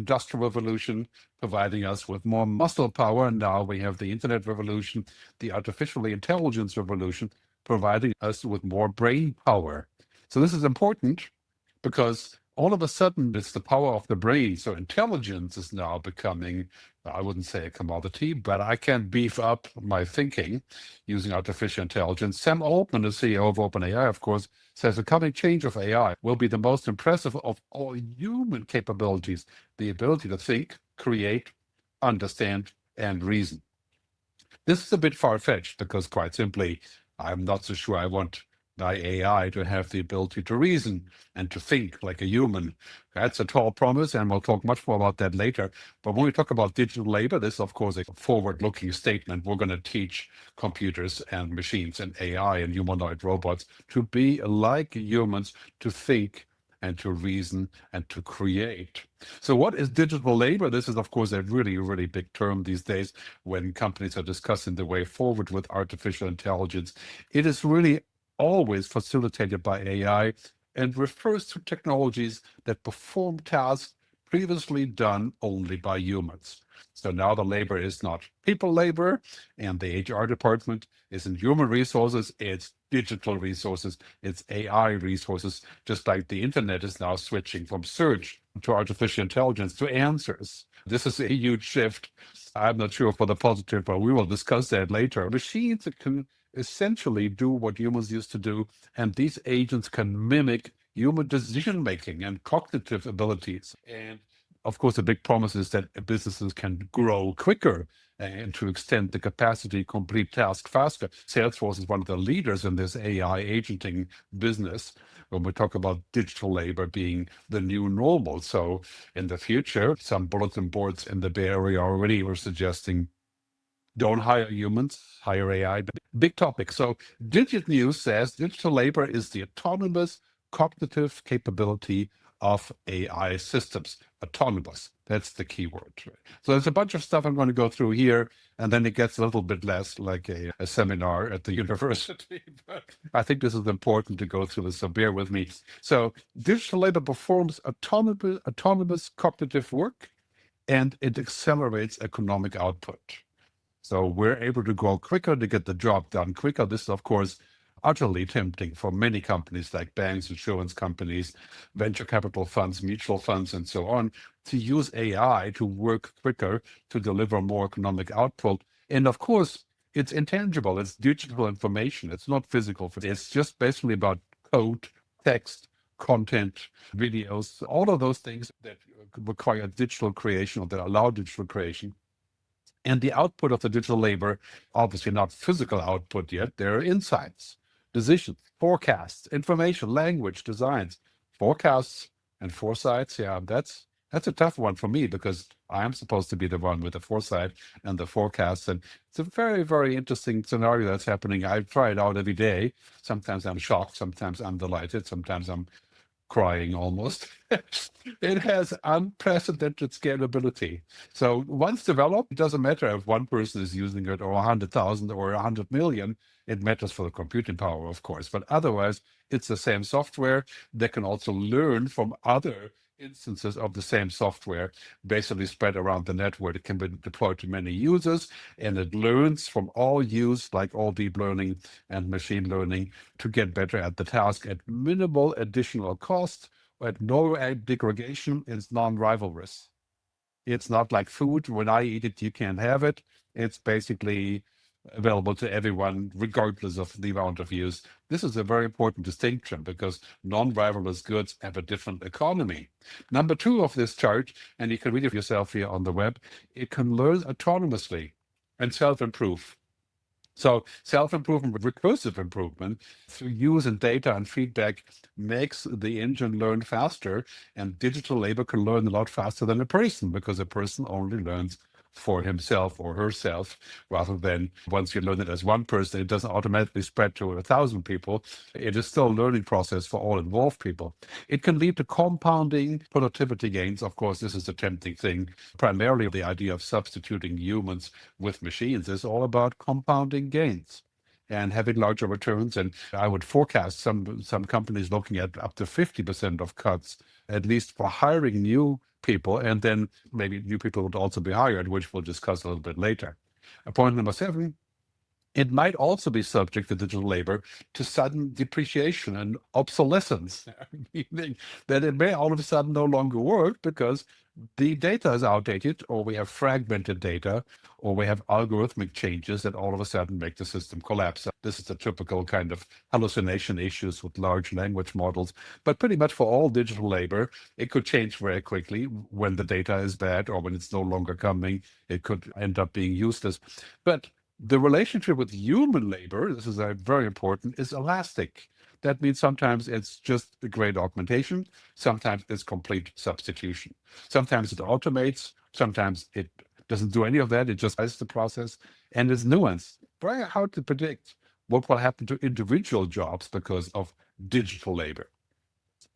industrial revolution, providing us with more muscle power. And now we have the internet revolution, the artificial intelligence revolution, providing us with more brain power. So this is important because all of a sudden it's the power of the brain. So intelligence is now becoming, I wouldn't say a commodity, but I can beef up my thinking using artificial intelligence. Sam Altman, the CEO of OpenAI, of course, says the coming change of AI will be the most impressive of all human capabilities, the ability to think, create, understand, and reason. This is a bit far-fetched because, quite simply, I'm not so sure I want my AI to have the ability to reason and to think like a human. That's a tall promise, and we'll talk much more about that later. But when we talk about digital labor, this is, of course, a forward-looking statement. We're going to teach computers and machines and AI and humanoid robots to be like humans, to think and to reason and to create. So what is digital labor? This is, of course, a really, really big term these days when companies are discussing the way forward with artificial intelligence. It is really always facilitated by AI and refers to technologies that perform tasks previously done only by humans. So now the labor is not people labor, and the HR department isn't human resources, it's digital resources, it's AI resources, just like the internet is now switching from search to artificial intelligence to answers. This is a huge shift. I'm not sure for the positive, but we will discuss that later. Machines can essentially do what humans used to do, and these agents can mimic human decision-making and cognitive abilities. And of course, the big promise is that businesses can grow quicker and to extend the capacity, complete tasks faster. Salesforce is one of the leaders in this AI agenting business when we talk about digital labor being the new normal. So in the future, some bulletin boards in the Bay Area already were suggesting don't hire humans, hire AI. Big topic. So Digit News says digital labor is the autonomous cognitive capability of AI systems. Autonomous, that's the key word. So there's a bunch of stuff I'm going to go through here, and then it gets a little bit less like a seminar at the university. But I think this is important to go through this, so bear with me. So digital labor performs autonomous cognitive work, and it accelerates economic output. So we're able to go quicker to get the job done quicker. This is, of course, utterly tempting for many companies like banks, insurance companies, venture capital funds, mutual funds, and so on, to use AI to work quicker, to deliver more economic output. And of course, it's intangible. It's digital information. It's not physical. It's just basically about code, text, content, videos, all of those things that require digital creation or that allow digital creation. And the output of the digital labor, obviously not physical output yet, there are insights, decisions, forecasts, information, language, designs, forecasts and foresights. Yeah, that's a tough one for me because I am supposed to be the one with the foresight and the forecasts. And it's a very, very interesting scenario that's happening. I try it out every day. Sometimes I'm shocked, sometimes I'm delighted, sometimes I'm crying almost. It has unprecedented scalability. So once developed, it doesn't matter if one person is using it or 100,000 or 100 million. It matters for the computing power, of course. But otherwise, it's the same software that can also learn from other instances of the same software, basically spread around the network. It can be deployed to many users, and it learns from all use, like all deep learning and machine learning, to get better at the task at minimal additional cost, at no degradation. It's non-rivalrous. It's not like food. When I eat it, you can't have it. It's basically available to everyone, regardless of the amount of use. This is a very important distinction because non-rivalrous goods have a different economy. Number two of this chart, and you can read it yourself here on the web, it can learn autonomously and self-improve. So self-improvement, recursive improvement through use and data and feedback makes the engine learn faster, and digital labor can learn a lot faster than a person because a person only learns for himself or herself, rather than once you learn it as one person, it doesn't automatically spread to 1,000 people. It is still a learning process for all involved people. It can lead to compounding productivity gains. Of course, this is a tempting thing. Primarily, the idea of substituting humans with machines is all about compounding gains. and having larger returns. And I would forecast some companies looking at up to 50% of cuts, at least for hiring new people, and then maybe new people would also be hired, which we'll discuss a little bit later. Point number 7, it might also be subject to digital labor to sudden depreciation and obsolescence, meaning that it may all of a sudden no longer work because the data is outdated, or we have fragmented data, or we have algorithmic changes that all of a sudden make the system collapse. This is the typical kind of hallucination issues with large language models. But pretty much for all digital labor, it could change very quickly when the data is bad or when it's no longer coming. It could end up being useless. But the relationship with human labor, this is very important, is elastic. That means sometimes it's just a great augmentation, sometimes it's complete substitution. Sometimes it automates, sometimes it doesn't do any of that, it just does the process, and it's nuance. Very hard to predict what will happen to individual jobs because of digital labor.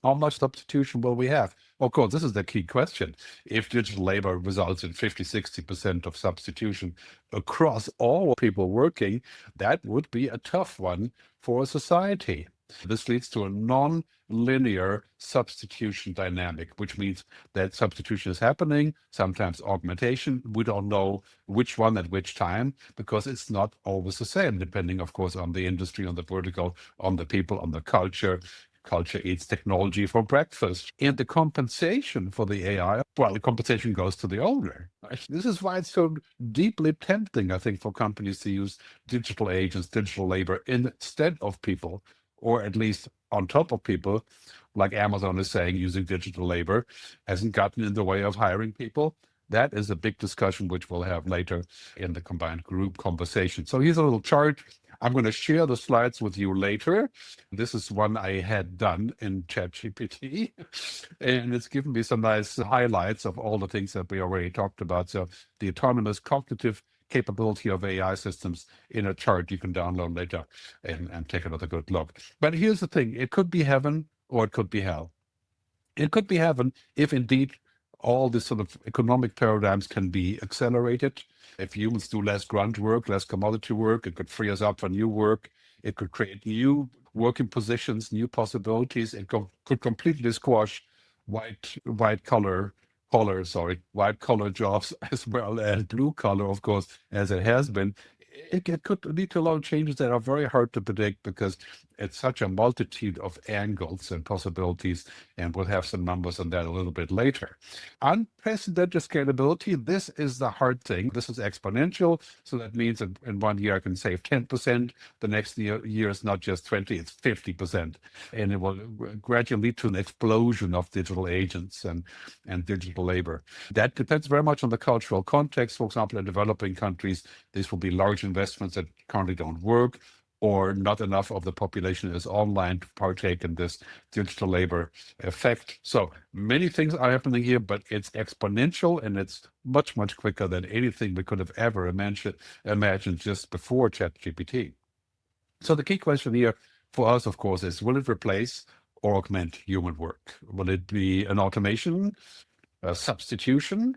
How much substitution will we have? Of course, this is the key question. If digital labor results in 50-60% of substitution across all people working, that would be a tough one for a society. This leads to a non-linear substitution dynamic, which means that substitution is happening, sometimes augmentation. We don't know which one at which time, because it's not always the same, depending, of course, on the industry, on the vertical, on the people, on the culture. Culture eats technology for breakfast. And the compensation for the AI, well, the compensation goes to the owner. Right? This is why it's so deeply tempting, I think, for companies to use digital agents, digital labor instead of people, or at least on top of people, like Amazon is saying, using digital labor hasn't gotten in the way of hiring people. That is a big discussion, which we'll have later in the combined group conversation. So here's a little chart. I'm going to share the slides with you later. This is one I had done in ChatGPT, and it's given me some nice highlights of all the things that we already talked about. So the autonomous cognitive capability of AI systems in a chart you can download later and take another good look. But here's the thing. It could be heaven or it could be hell. It could be heaven if indeed all these sort of economic paradigms can be accelerated. If humans do less grunt work, less commodity work, it could free us up for new work. It could create new working positions, new possibilities. It could completely squash white collar jobs as well as blue collar, of course, as it has been. It could lead to a lot of changes that are very hard to predict because it's such a multitude of angles and possibilities, and we'll have some numbers on that a little bit later. Unprecedented scalability, this is the hard thing. This is exponential, so that means in 1 year I can save 10%. The next year is not just 20, it's 50%. And it will gradually lead to an explosion of digital agents and digital labor. That depends very much on the cultural context. For example, in developing countries, these will be large investments that currently don't work, or not enough of the population is online to partake in this digital labor effect. So many things are happening here, but it's exponential, and it's much, much quicker than anything we could have ever imagined just before ChatGPT. So the key question here for us, of course, is will it replace or augment human work? Will it be an automation, a substitution,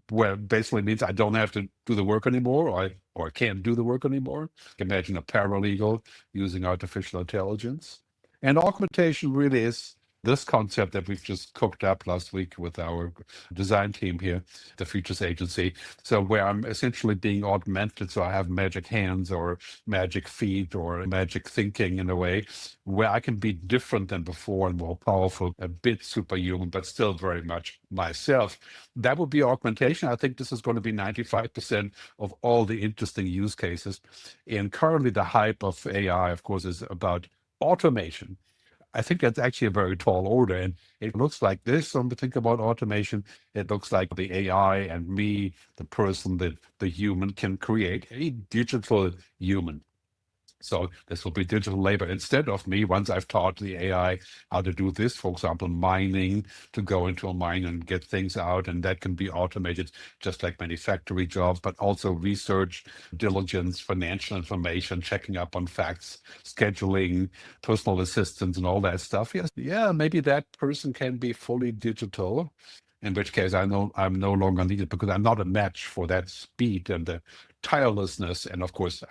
where basically means I don't have to do the work anymore, or I can't do the work anymore? Imagine a paralegal using artificial intelligence. And augmentation really is this concept that we've just cooked up last week with our design team here, the Futures Agency. So where I'm essentially being augmented, so I have magic hands or magic feet or magic thinking in a way, where I can be different than before and more powerful, a bit superhuman, but still very much myself. That would be augmentation. I think this is going to be 95% of all the interesting use cases. And currently the hype of AI, of course, is about automation. I think that's actually a very tall order, and it looks like this. When we think about automation, it looks like the AI and me, the person, the human, can create a digital human. So this will be digital labor instead of me. Once I've taught the AI how to do this, for example, mining, to go into a mine and get things out, and that can be automated just like many factory jobs, but also research, diligence, financial information, checking up on facts, scheduling, personal assistance, and all that stuff. Yes, yeah, maybe that person can be fully digital, in which case I know I'm no longer needed because I'm not a match for that speed and the tirelessness. And of course,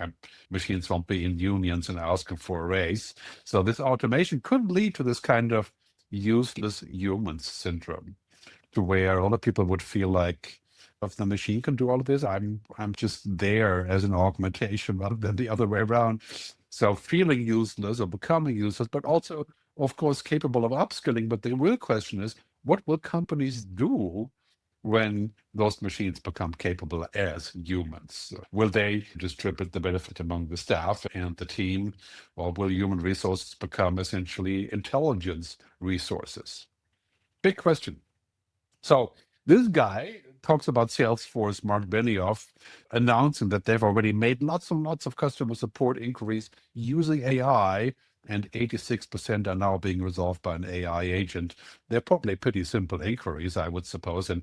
machines won't be in unions and asking for a raise. So this automation could lead to this kind of useless humans syndrome, to where a lot of people would feel like, if the machine can do all of this, I'm just there as an augmentation rather than the other way around. So feeling useless or becoming useless, but also, of course, capable of upskilling. But the real question is, what will companies do when those machines become capable as humans? Will they distribute the benefit among the staff and the team, or will human resources become essentially intelligence resources? Big question. So this guy talks about Salesforce, Mark Benioff, announcing that they've already made lots and lots of customer support inquiries using AI, and 86% are now being resolved by an AI agent. They're probably pretty simple inquiries, I would suppose. And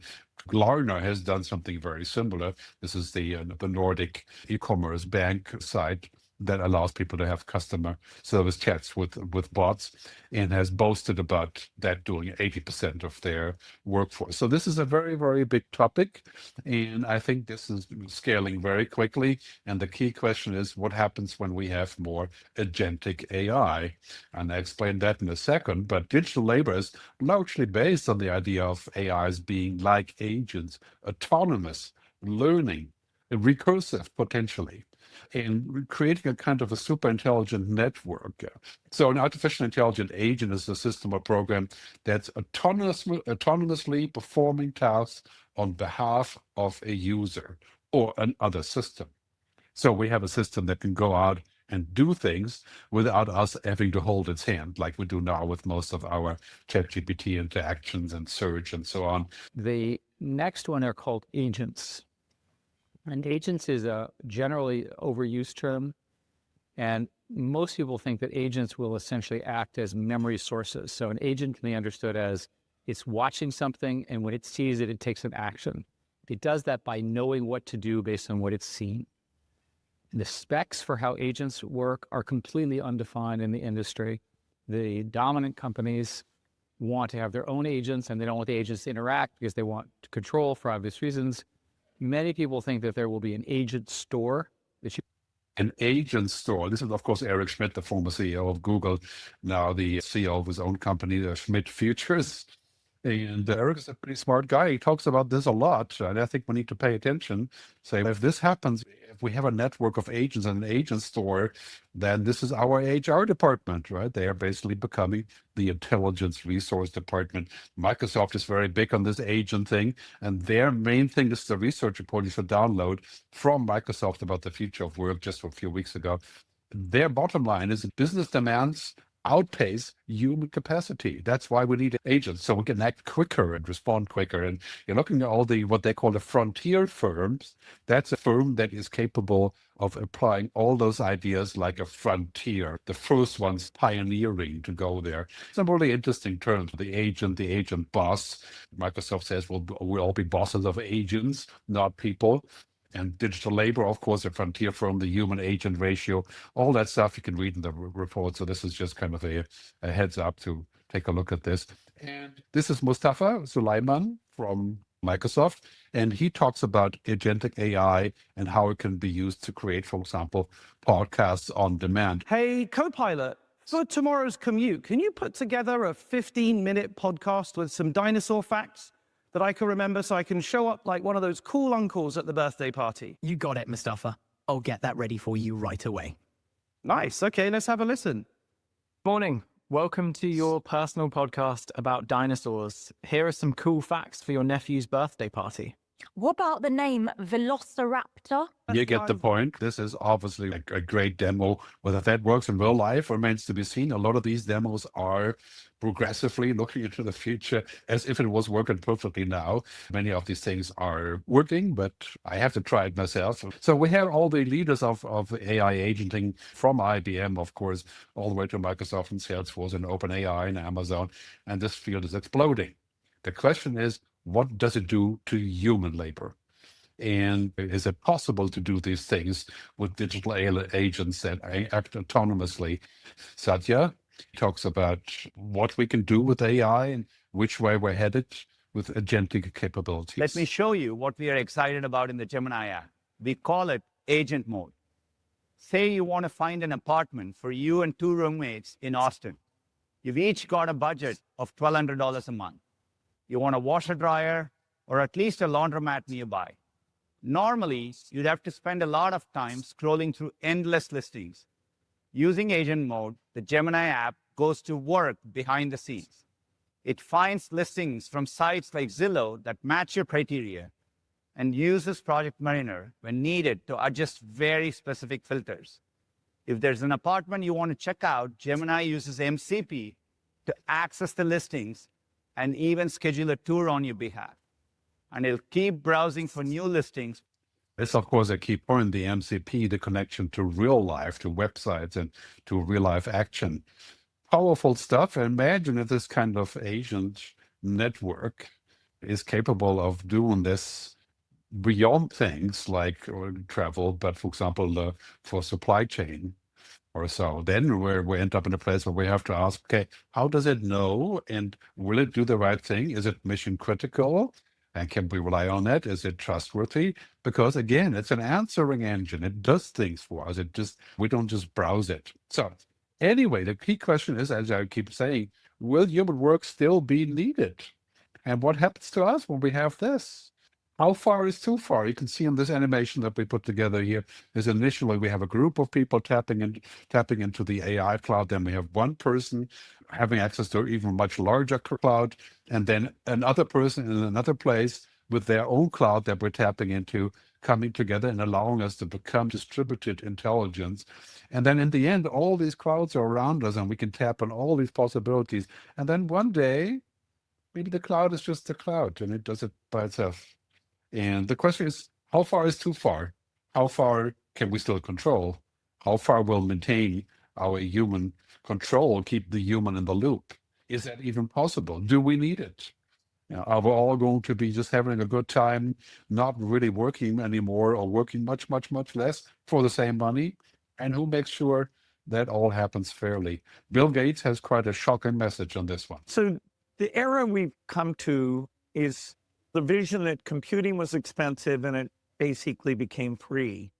Klarna has done something very similar. This is the Nordic e-commerce bank site that allows people to have customer service chats with bots, and has boasted about that doing 80% of their workforce. So this is a very, very big topic, and I think this is scaling very quickly. And the key question is, what happens when we have more agentic AI? And I explain that in a second, but digital labor is largely based on the idea of AIs being like agents, autonomous, learning, recursive potentially, and creating a kind of a super intelligent network. So an artificial intelligent agent is a system or program that's autonomously performing tasks on behalf of a user or another system. So we have a system that can go out and do things without us having to hold its hand, like we do now with most of our ChatGPT interactions and search and so on. The next one are called agents. And agents is a generally overused term. And most people think that agents will essentially act as memory sources. So an agent can be understood as it's watching something, and when it sees it, it takes an action. It does that by knowing what to do based on what it's seen. The specs for how agents work are completely undefined in the industry. The dominant companies want to have their own agents, and they don't want the agents to interact because they want control for obvious reasons. Many people think that there will be an agent store. An agent store. This is, of course, Eric Schmidt, the former CEO of Google, now the CEO of his own company, Schmidt Futures. And Eric is a pretty smart guy. He talks about this a lot, and I think we need to pay attention. So if this happens, if we have a network of agents and an agent store, then this is our HR department, right? They are basically becoming the intelligence resource department. Microsoft is very big on this agent thing, and their main thing is the research report you should download from Microsoft about the future of work just a few weeks ago. Their bottom line is that business demands outpace human capacity. That's why we need agents, so we can act quicker and respond quicker. And you're looking at all the what they call the frontier firms. That's a firm that is capable of applying all those ideas like a frontier. The first one's pioneering to go there. Some really interesting terms. The agent boss. Microsoft says we'll all be bosses of agents, not people. And digital labor, of course, a frontier firm, the human agent ratio, all that stuff you can read in the report. So this is just kind of a heads up to take a look at this. And this is Mustafa Sulaiman from Microsoft, and he talks about agentic AI and how it can be used to create, for example, podcasts on demand. Hey, Copilot, for tomorrow's commute, can you put together a 15-minute podcast with some dinosaur facts that I can remember so I can show up like one of those cool uncles at the birthday party? You got it, Mustafa. I'll get that ready for you right away. Nice. Okay, let's have a listen. Morning. Welcome to your personal podcast about dinosaurs. Here are some cool facts for your nephew's birthday party. What about the name Velociraptor? You get the point. This is obviously a great demo. Whether that works in real life remains to be seen. A lot of these demos are progressively looking into the future as if it was working perfectly now. Many of these things are working, but I have to try it myself. So we have all the leaders of AI agenting from IBM, of course, all the way to Microsoft and Salesforce and OpenAI and Amazon, and this field is exploding. The question is, what does it do to human labor? And is it possible to do these things with digital agents that act autonomously? Satya talks about what we can do with AI and which way we're headed with agentic capabilities. Let me show you what we are excited about in the Gemini app. We call it agent mode. Say you want to find an apartment for you and 2 roommates in Austin. You've each got a budget of $1,200 a month. You want a washer dryer or at least a laundromat nearby. Normally, you'd have to spend a lot of time scrolling through endless listings. Using agent mode, the Gemini app goes to work behind the scenes. It finds listings from sites like Zillow that match your criteria and uses Project Mariner when needed to adjust very specific filters. If there's an apartment you want to check out, Gemini uses MCP to access the listings and even schedule a tour on your behalf. And it'll keep browsing for new listings. It's, of course, a key point, the MCP, the connection to real life, to websites and to real life action. Powerful stuff. Imagine if this kind of agent network is capable of doing this beyond things like travel, but for example, for supply chain or so. Then we end up in a place where we have to ask, okay, how does it know? And will it do the right thing? Is it mission critical? And can we rely on it? Is it trustworthy? Because again, it's an answering engine. It does things for us. We don't just browse it. So anyway, the key question is, as I keep saying, will human work still be needed? And what happens to us when we have this? How far is too far? You can see in this animation that we put together here is initially we have a group of people tapping into the AI cloud. Then we have one person having access to an even much larger cloud, and then another person in another place with their own cloud that we're tapping into, coming together and allowing us to become distributed intelligence. And then in the end, all these clouds are around us and we can tap on all these possibilities. And then one day, maybe the cloud is just a cloud and it does it by itself. And the question is, how far is too far? How far can we still control? How far will maintain our human control, keep the human in the loop? Is that even possible? Do we need it? Are we all going to be just having a good time, not really working anymore or working much, much, much less for the same money? And who makes sure that all happens fairly? Bill Gates has quite a shocking message on this one. So the era we've come to is the vision that computing was expensive and it basically became free.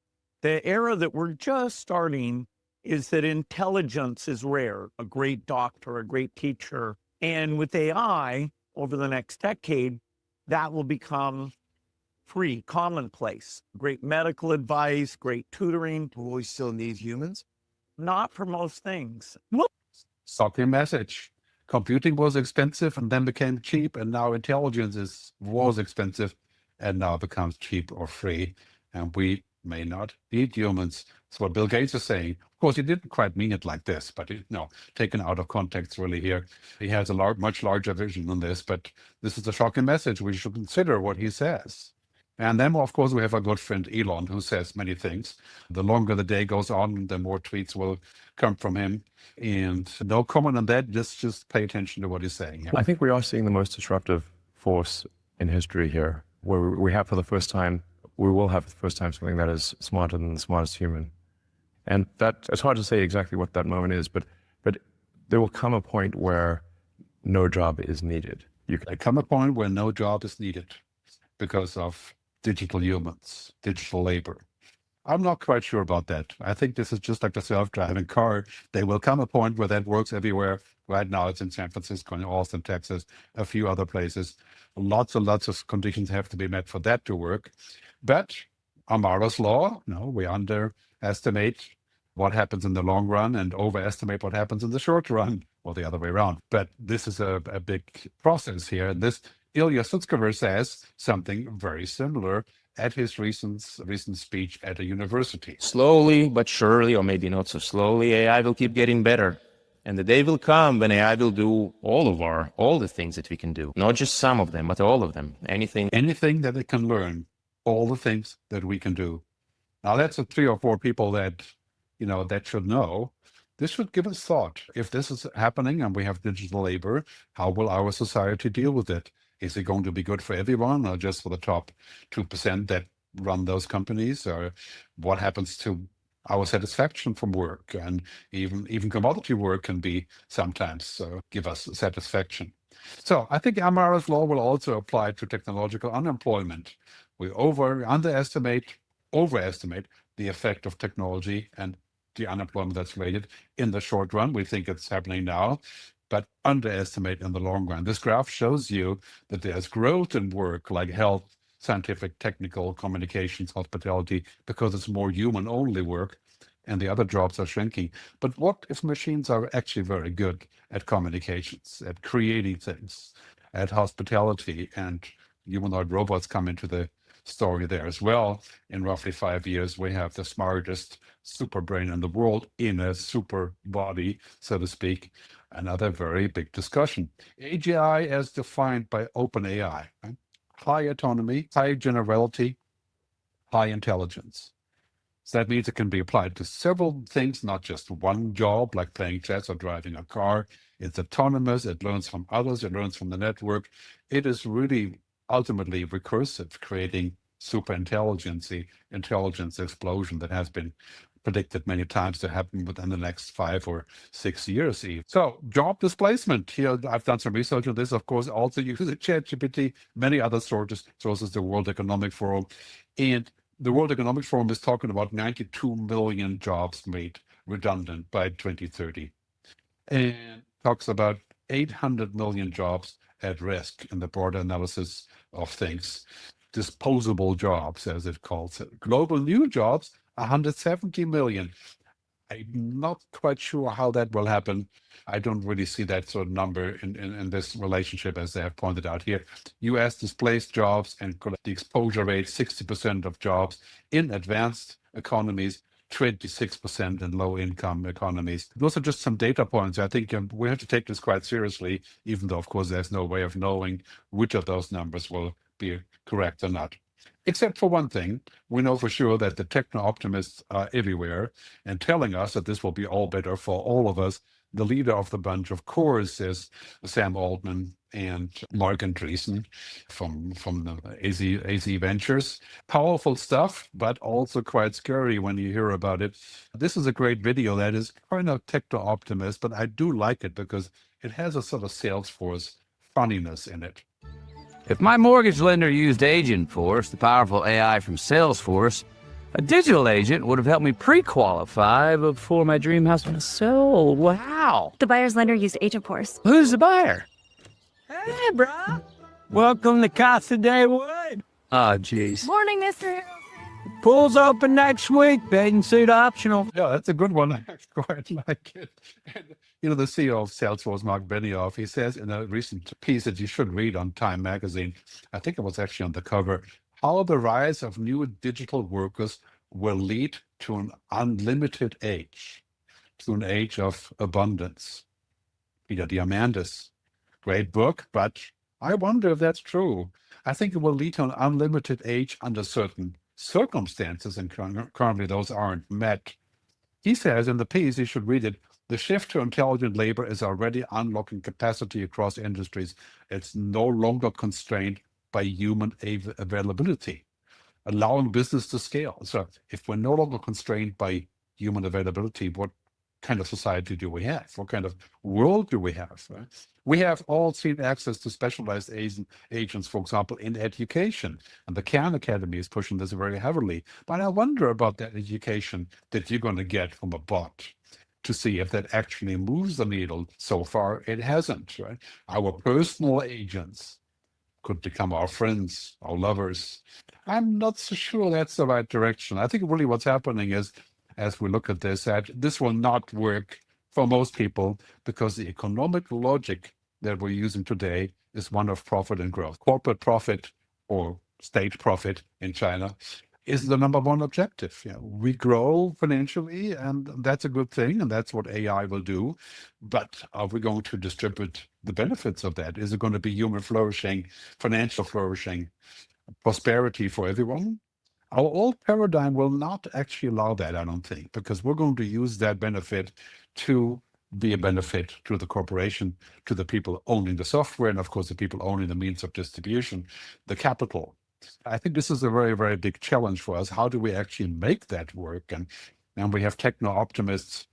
The era that we're just starting is that intelligence is rare, a great doctor, a great teacher. And with AI, over the next decade, that will become free, commonplace. Great medical advice, great tutoring. Will we still need humans? Not for most things. Shocking message. Computing was expensive and then became cheap, and now intelligence was expensive and now becomes cheap or free. And we may not need humans. That's what Bill Gates is saying. Of course, he didn't quite mean it like this, but taken out of context really here. He has a much larger vision on this, but this is a shocking message. We should consider what he says. And then, of course, we have our good friend Elon, who says many things. The longer the day goes on, the more tweets will come from him. And no comment on that, just pay attention to what he's saying here. I think we are seeing the most disruptive force in history here, where we have for the first time, we will have for the first time something that is smarter than the smartest human. And that, it's hard to say exactly what that moment is, but there will come a point where no job is needed. There come a point where no job is needed because of digital humans, digital labor. I'm not quite sure about that. I think this is just like the self-driving car. There will come a point where that works everywhere. Right now it's in San Francisco and Austin, Texas, a few other places. Lots and lots of conditions have to be met for that to work. But Amara's law, we underestimate what happens in the long run and overestimate what happens in the short run, or the other way around. But this is a big process here. And this Ilya Sutskever says something very similar at his recent speech at a university. Slowly but surely, or maybe not so slowly, AI will keep getting better. And the day will come when AI will do all the things that we can do. Not just some of them, but all of them. Anything that it can learn, all the things that we can do. Now that's 3 or 4 people that, that should know. This should give us thought. If this is happening and we have digital labor, how will our society deal with it? Is it going to be good for everyone or just for the top 2% that run those companies? Or what happens to our satisfaction from work? And even commodity work can be sometimes give us satisfaction. So I think Amara's law will also apply to technological unemployment. We underestimate overestimate the effect of technology and the unemployment that's related in the short run. We think it's happening now, but underestimate in the long run. This graph shows you that there's growth in work like health, scientific, technical, communications, hospitality, because it's more human-only work, and the other jobs are shrinking. But what if machines are actually very good at communications, at creating things, at hospitality, and humanoid robots come into the story there as well? In roughly 5 years, we have the smartest super brain in the world in a super body, so to speak. Another very big discussion. AGI as defined by OpenAI, right? High autonomy, high generality, high intelligence. So that means it can be applied to several things, not just one job, like playing chess or driving a car. It's autonomous, it learns from others, it learns from the network. It is really ultimately recursive, creating super intelligence explosion that has been predicted many times to happen within the next 5 or 6 years even. So job displacement. Here I've done some research on this, of course, also using ChatGPT, many other sources, the World Economic Forum. And the World Economic Forum is talking about 92 million jobs made redundant by 2030. And talks about 800 million jobs at risk in the broader analysis of things. Disposable jobs, as it calls it. Global new jobs, 170 million. I'm not quite sure how that will happen. I don't really see that sort of number in this relationship, as they have pointed out here. US displaced jobs and the exposure rate, 60% of jobs in advanced economies, 26% in low-income economies. Those are just some data points. I think we have to take this quite seriously, even though, of course, there's no way of knowing which of those numbers will be correct or not. Except for one thing, we know for sure that the techno-optimists are everywhere and telling us that this will be all better for all of us. The leader of the bunch, of course, is Sam Altman and Mark Andreessen from the AZ Ventures. Powerful stuff, but also quite scary when you hear about it. This is a great video that is kind of techno-optimist, but I do like it because it has a sort of Salesforce funniness in it. If my mortgage lender used Agentforce, the powerful AI from Salesforce, a digital agent would have helped me pre-qualify before my dream house was sold. Wow. The buyer's lender used Agentforce. Who's the buyer? Hey, bro. Welcome to Casa de Wood. Oh, jeez. Morning, Mr. Pool's open next week. Bathing suit optional. Yeah, that's a good one. I quite like it. And, the CEO of Salesforce, Mark Benioff, he says in a recent piece that you should read on Time magazine, I think it was actually on the cover, how the rise of new digital workers will lead to an unlimited age, to an age of abundance. Peter Diamandis, great book, but I wonder if that's true. I think it will lead to an unlimited age under certain circumstances, and currently those aren't met. He says in the piece, you should read it, the shift to intelligent labor is already unlocking capacity across industries. It's no longer constrained by human availability, allowing business to scale. So if we're no longer constrained by human availability, what kind of society do we have? What kind of world do we have? Right? We have all seen access to specialized agents, for example, in education. And the Khan Academy is pushing this very heavily. But I wonder about that education that you're going to get from a bot to see if that actually moves the needle. So far, it hasn't. Right? Our personal agents could become our friends, our lovers. I'm not so sure that's the right direction. I think really what's happening is, as we look at this, that this will not work for most people because the economic logic that we're using today is one of profit and growth. Corporate profit or state profit in China is the number one objective. We grow financially, and that's a good thing, and that's what AI will do. But are we going to distribute the benefits of that? Is it going to be human flourishing, financial flourishing, prosperity for everyone? Our old paradigm will not actually allow that, I don't think, because we're going to use that benefit to be a benefit to the corporation, to the people owning the software, and of course the people owning the means of distribution, the capital. I think this is a very, very big challenge for us. How do we actually make that work? And we have techno-optimists,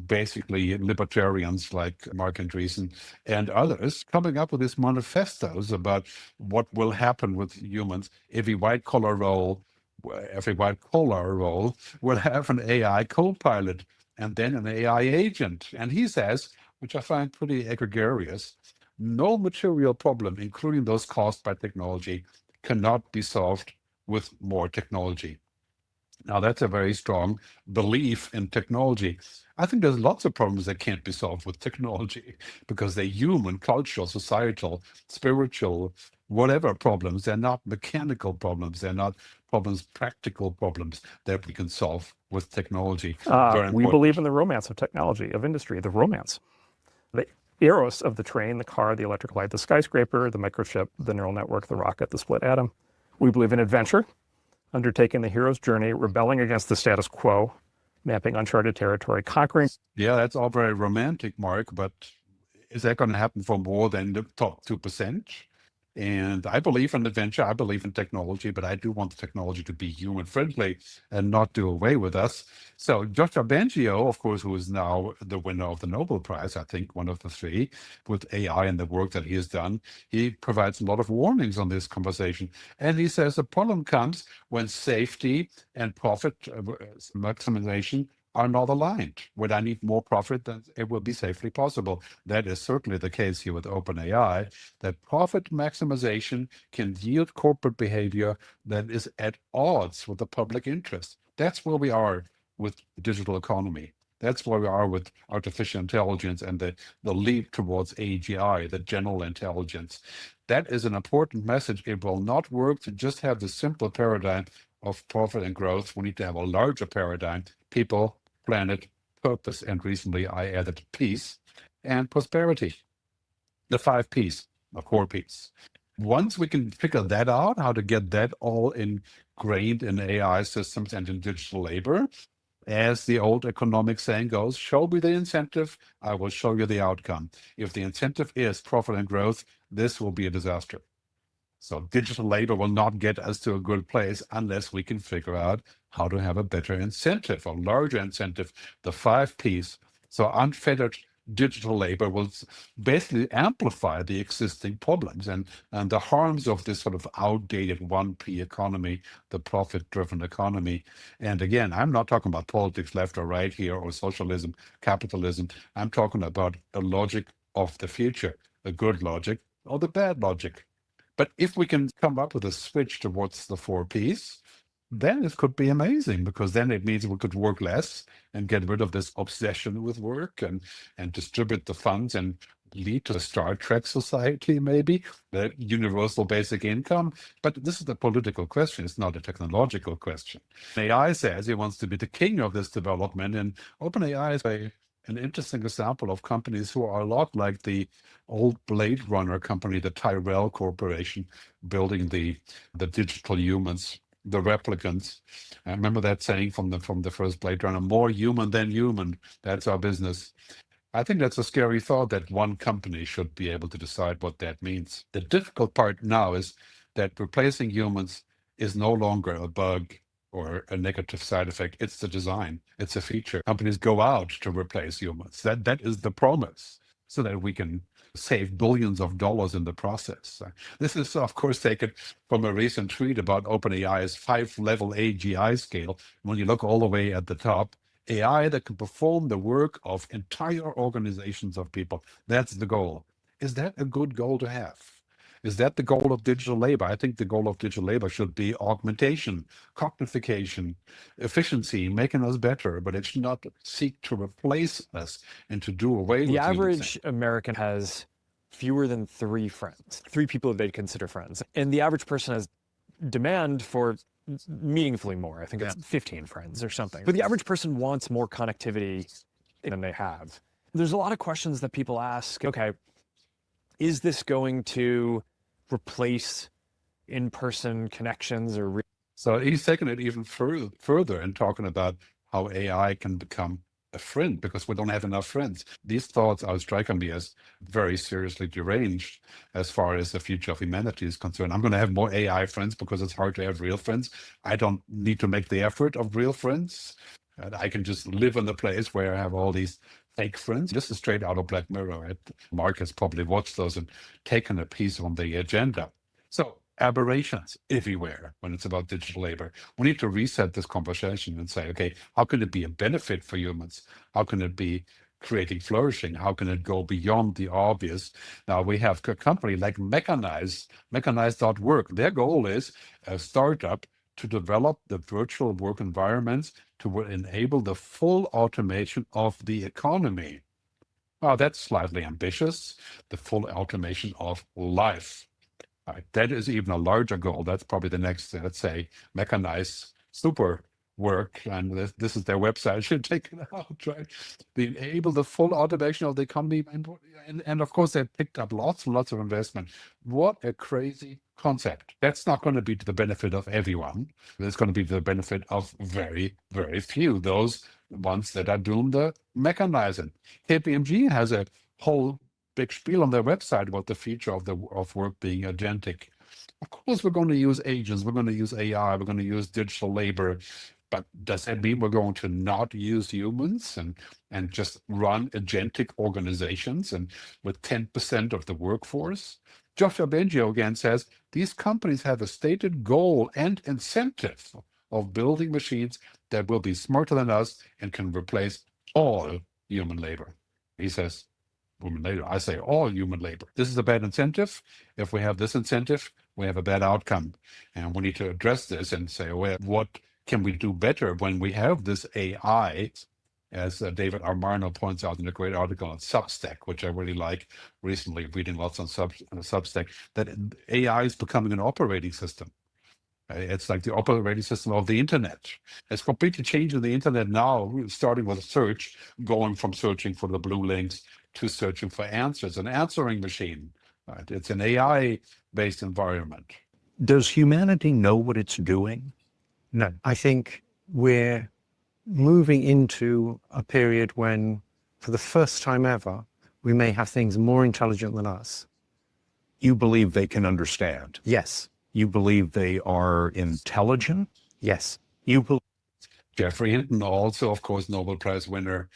basically libertarians like Mark Andreessen and others, coming up with these manifestos about what will happen with humans. Every white-collar role every white collar role will have an AI co-pilot and then an AI agent. And he says, which I find pretty egregious, no material problem, including those caused by technology, cannot be solved with more technology. Now, that's a very strong belief in technology. I think there's lots of problems that can't be solved with technology because they're human, cultural, societal, spiritual, whatever problems. They're not mechanical problems. They're not problems, practical problems that we can solve with technology. We believe in the romance of technology, of industry, the romance. The eros of the train, the car, the electric light, the skyscraper, the microchip, the neural network, the rocket, the split atom. We believe in adventure, undertaking the hero's journey, rebelling against the status quo, mapping uncharted territory, conquering. Yeah, that's all very romantic, Mark, but is that going to happen for more than the top 2%? And I believe in adventure, I believe in technology, but I do want the technology to be human-friendly and not do away with us. So Joshua Bengio, of course, who is now the winner of the Nobel Prize, I think one of the three, with AI and the work that he has done, he provides a lot of warnings on this conversation. And he says the problem comes when safety and profit maximization are not aligned. When I need more profit, then it will be safely possible. That is certainly the case here with OpenAI, that profit maximization can yield corporate behavior that is at odds with the public interest. That's where we are with the digital economy. That's where we are with artificial intelligence and the leap towards AGI, the general intelligence. That is an important message. It will not work to just have the simple paradigm of profit and growth. We need to have a larger paradigm, people, planet, purpose, and recently I added peace and prosperity. The 5 Ps, the core Ps. Once we can figure that out, how to get that all ingrained in AI systems and in digital labor, as the old economic saying goes, show me the incentive, I will show you the outcome. If the incentive is profit and growth, this will be a disaster. So digital labor will not get us to a good place unless we can figure out how to have a better incentive, a larger incentive, the 5 Ps. So unfettered digital labor will basically amplify the existing problems and the harms of this sort of outdated 1P economy, the profit-driven economy. And again, I'm not talking about politics left or right here or socialism, capitalism. I'm talking about a logic of the future, a good logic or the bad logic. But if we can come up with a switch towards the 4 Ps, then it could be amazing, because then it means we could work less and get rid of this obsession with work and distribute the funds and lead to a Star Trek society, maybe, the universal basic income. But this is a political question. It's not a technological question. AI says it wants to be the king of this development, and OpenAI is an interesting example of companies who are a lot like the old Blade Runner company, the Tyrell Corporation, building the digital humans, the replicants. I remember that saying from the first Blade Runner, more human than human. That's our business. I think that's a scary thought that one company should be able to decide what that means. The difficult part now is that replacing humans is no longer a bug or a negative side effect. It's the design. It's a feature. Companies go out to replace humans. That is the promise, so that we can save billions of dollars in the process. This is, of course, taken from a recent tweet about OpenAI's 5-level AGI scale. When you look all the way at the top, AI that can perform the work of entire organizations of people. That's the goal. Is that a good goal to have? Is that the goal of digital labor? I think the goal of digital labor should be augmentation, cognification, efficiency, making us better, but it should not seek to replace us and to do away with the average American has fewer than 3 friends, 3 people they'd consider friends. And the average person has demand for meaningfully more. I think it's 15 friends or something. But the average person wants more connectivity than they have. There's a lot of questions that people ask, okay, is this going to replace in-person connections or so he's taken it even further and talking about how AI can become a friend because we don't have enough friends. These thoughts are striking me as very seriously deranged as far as the future of humanity is concerned. I'm going to have more AI friends because it's hard to have real friends. I don't need to make the effort of real friends. And I can just live in a place where I have all these fake friends. This is straight out of Black Mirror. Mark has probably watched those and taken a piece on the agenda. So aberrations everywhere when it's about digital labor. We need to reset this conversation and say, okay, how can it be a benefit for humans? How can it be creating flourishing? How can it go beyond the obvious? Now we have a company like Mechanize.work. Their goal is a startup to develop the virtual work environments to enable the full automation of the economy. Well, that's slightly ambitious, the full automation of life. That is even a larger goal. That's probably the next, let's say, Mechanize super work. And this is their website. I should take it out, right? They enable the full automation of the economy. And of course, they picked up lots and lots of investment. What a crazy concept. That's not going to be to the benefit of everyone. It's going to be to the benefit of very, very few, those ones that are doomed to mechanize it. KPMG has a whole big spiel on their website about the future of work being agentic. Of course, we're going to use agents, we're going to use AI, we're going to use digital labor, but does that mean we're going to not use humans and just run agentic organizations and with 10% of the workforce? Joshua Bengio again says, these companies have a stated goal and incentive of building machines that will be smarter than us and can replace all human labor. He says, human labor. I say all human labor. This is a bad incentive. If we have this incentive, we have a bad outcome. And we need to address this and say, well, what can we do better when we have this AI, as David Armano points out in a great article on Substack, which I really like recently, reading lots on Substack, that AI is becoming an operating system. It's like the operating system of the internet. It's completely changing the internet now, starting with search, going from searching for the blue links to searching for answers, an answering machine. Right? It's an AI-based environment. Does humanity know what it's doing? No. I think we're moving into a period when, for the first time ever, we may have things more intelligent than us. You believe they can understand? Yes. You believe they are intelligent? Yes. Jeffrey Hinton, also, of course, Nobel Prize winner,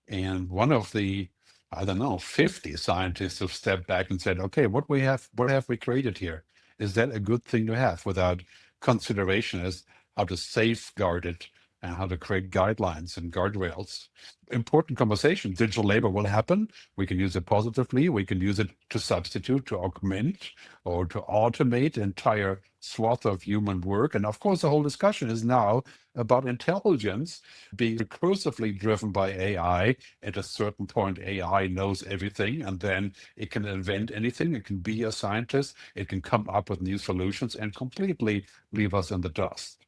and one of the, 50 scientists who stepped back and said, okay, what have we created here? Is that a good thing to have without consideration as how to safeguard it and how to create guidelines and guardrails? Important conversation. Digital labor will happen. We can use it positively. We can use it to substitute, to augment, or to automate entire swath of human work. And of course, the whole discussion is now about intelligence being recursively driven by AI. At a certain point, AI knows everything, and then it can invent anything. It can be a scientist. It can come up with new solutions and completely leave us in the dust.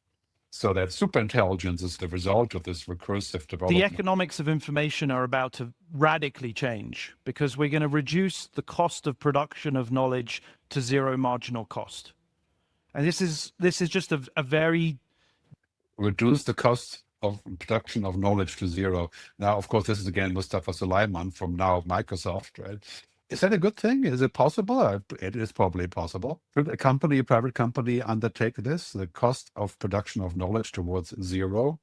So that superintelligence is the result of this recursive development. The economics of information are about to radically change because we're going to reduce the cost of production of knowledge to zero marginal cost. And this is just a very... Reduce the cost of production of knowledge to zero. Now, of course, this is again Mustafa Suleyman from now Microsoft, right? Is that a good thing? Is it possible? It is probably possible. Should a private company undertake this, the cost of production of knowledge towards zero?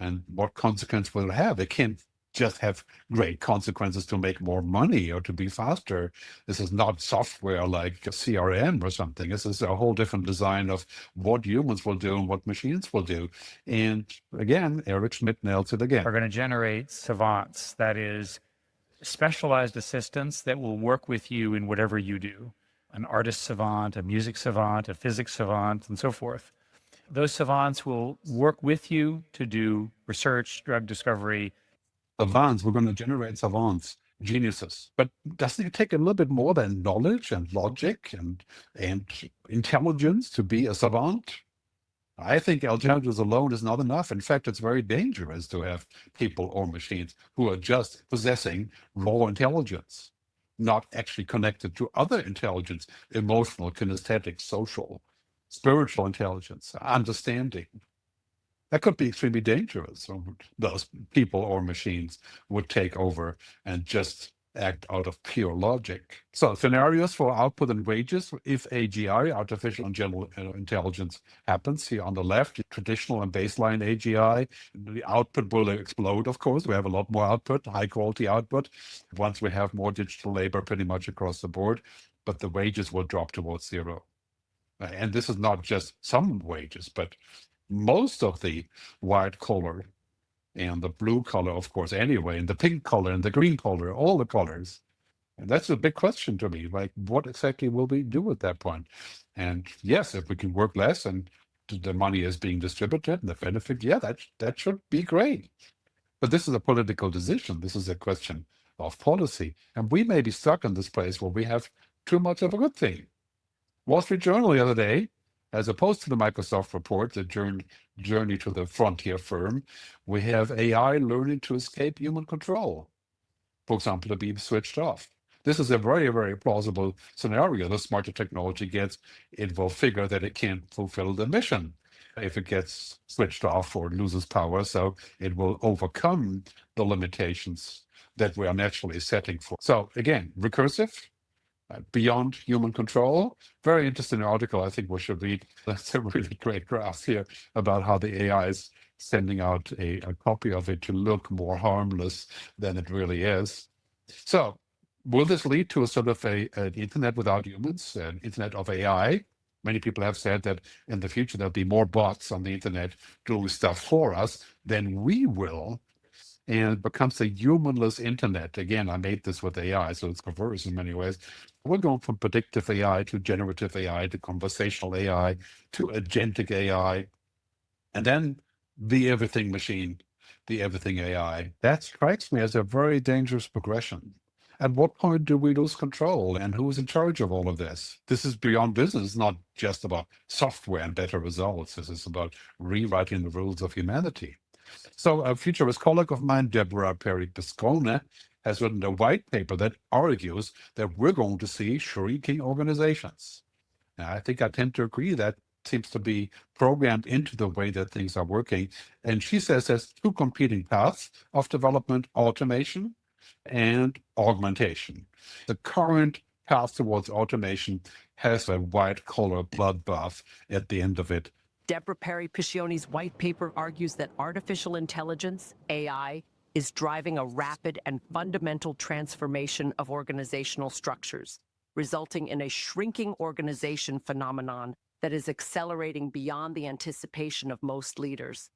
And what consequence will it have? It can't just have great consequences to make more money or to be faster. This is not software like a CRM or something. This is a whole different design of what humans will do and what machines will do. And again, Eric Schmidt nails it again. We're going to generate savants, that is, specialized assistants that will work with you in whatever you do. An artist savant, a music savant, a physics savant, and so forth. Those savants will work with you to do research, drug discovery. Savants, we're going to generate savants, geniuses. But doesn't it take a little bit more than knowledge and logic and intelligence to be a savant? I think intelligence alone is not enough. In fact, it's very dangerous to have people or machines who are just possessing raw intelligence, not actually connected to other intelligence, emotional, kinesthetic, social, spiritual intelligence, understanding. That could be extremely dangerous. Those people or machines would take over and just act out of pure logic. So scenarios for output and wages, if AGI, artificial and general intelligence, happens here on the left, traditional and baseline AGI, the output will explode, of course. We have a lot more output, high quality output, once we have more digital labor pretty much across the board, but the wages will drop towards zero. And this is not just some wages, but most of the white collar and the blue collar, of course, anyway, and the pink collar and the green collar, all the colors. And that's a big question to me. Like, what exactly will we do at that point? And yes, if we can work less and the money is being distributed and the benefit, yeah, that should be great. But this is a political decision. This is a question of policy. And we may be stuck in this place where we have too much of a good thing. Wall Street Journal the other day, as opposed to the Microsoft report, the journey to the frontier firm, we have AI learning to escape human control. For example, to be switched off. This is a very, very plausible scenario. The smarter technology gets, it will figure that it can't fulfill the mission if it gets switched off or loses power. So it will overcome the limitations that we are naturally setting for. So again, recursive, beyond human control. Very interesting article. I think we should read. That's a really great graph here about how the AI is sending out a copy of it to look more harmless than it really is. So will this lead to a sort of an internet without humans, an internet of AI? Many people have said that in the future there'll be more bots on the internet doing stuff for us than we will, and it becomes a humanless internet. Again, I made this with AI, so it's perverse in many ways. We're going from predictive AI to generative AI to conversational AI to agentic AI, and then the everything machine, the everything AI. That strikes me as a very dangerous progression. At what point do we lose control, and who is in charge of all of this? This is beyond business, not just about software and better results. This is about rewriting the rules of humanity. So a futurist colleague of mine, Deborah Perry-Piscone, has written a white paper that argues that we're going to see shrinking organizations. Now, I think I tend to agree. That seems to be programmed into the way that things are working. And she says there's two competing paths of development: automation and augmentation. The current path towards automation has a white-collar bloodbath at the end of it. Deborah Perry-Piscione's white paper argues that artificial intelligence, AI, is driving a rapid and fundamental transformation of organizational structures, resulting in a shrinking organization phenomenon that is accelerating beyond the anticipation of most leaders.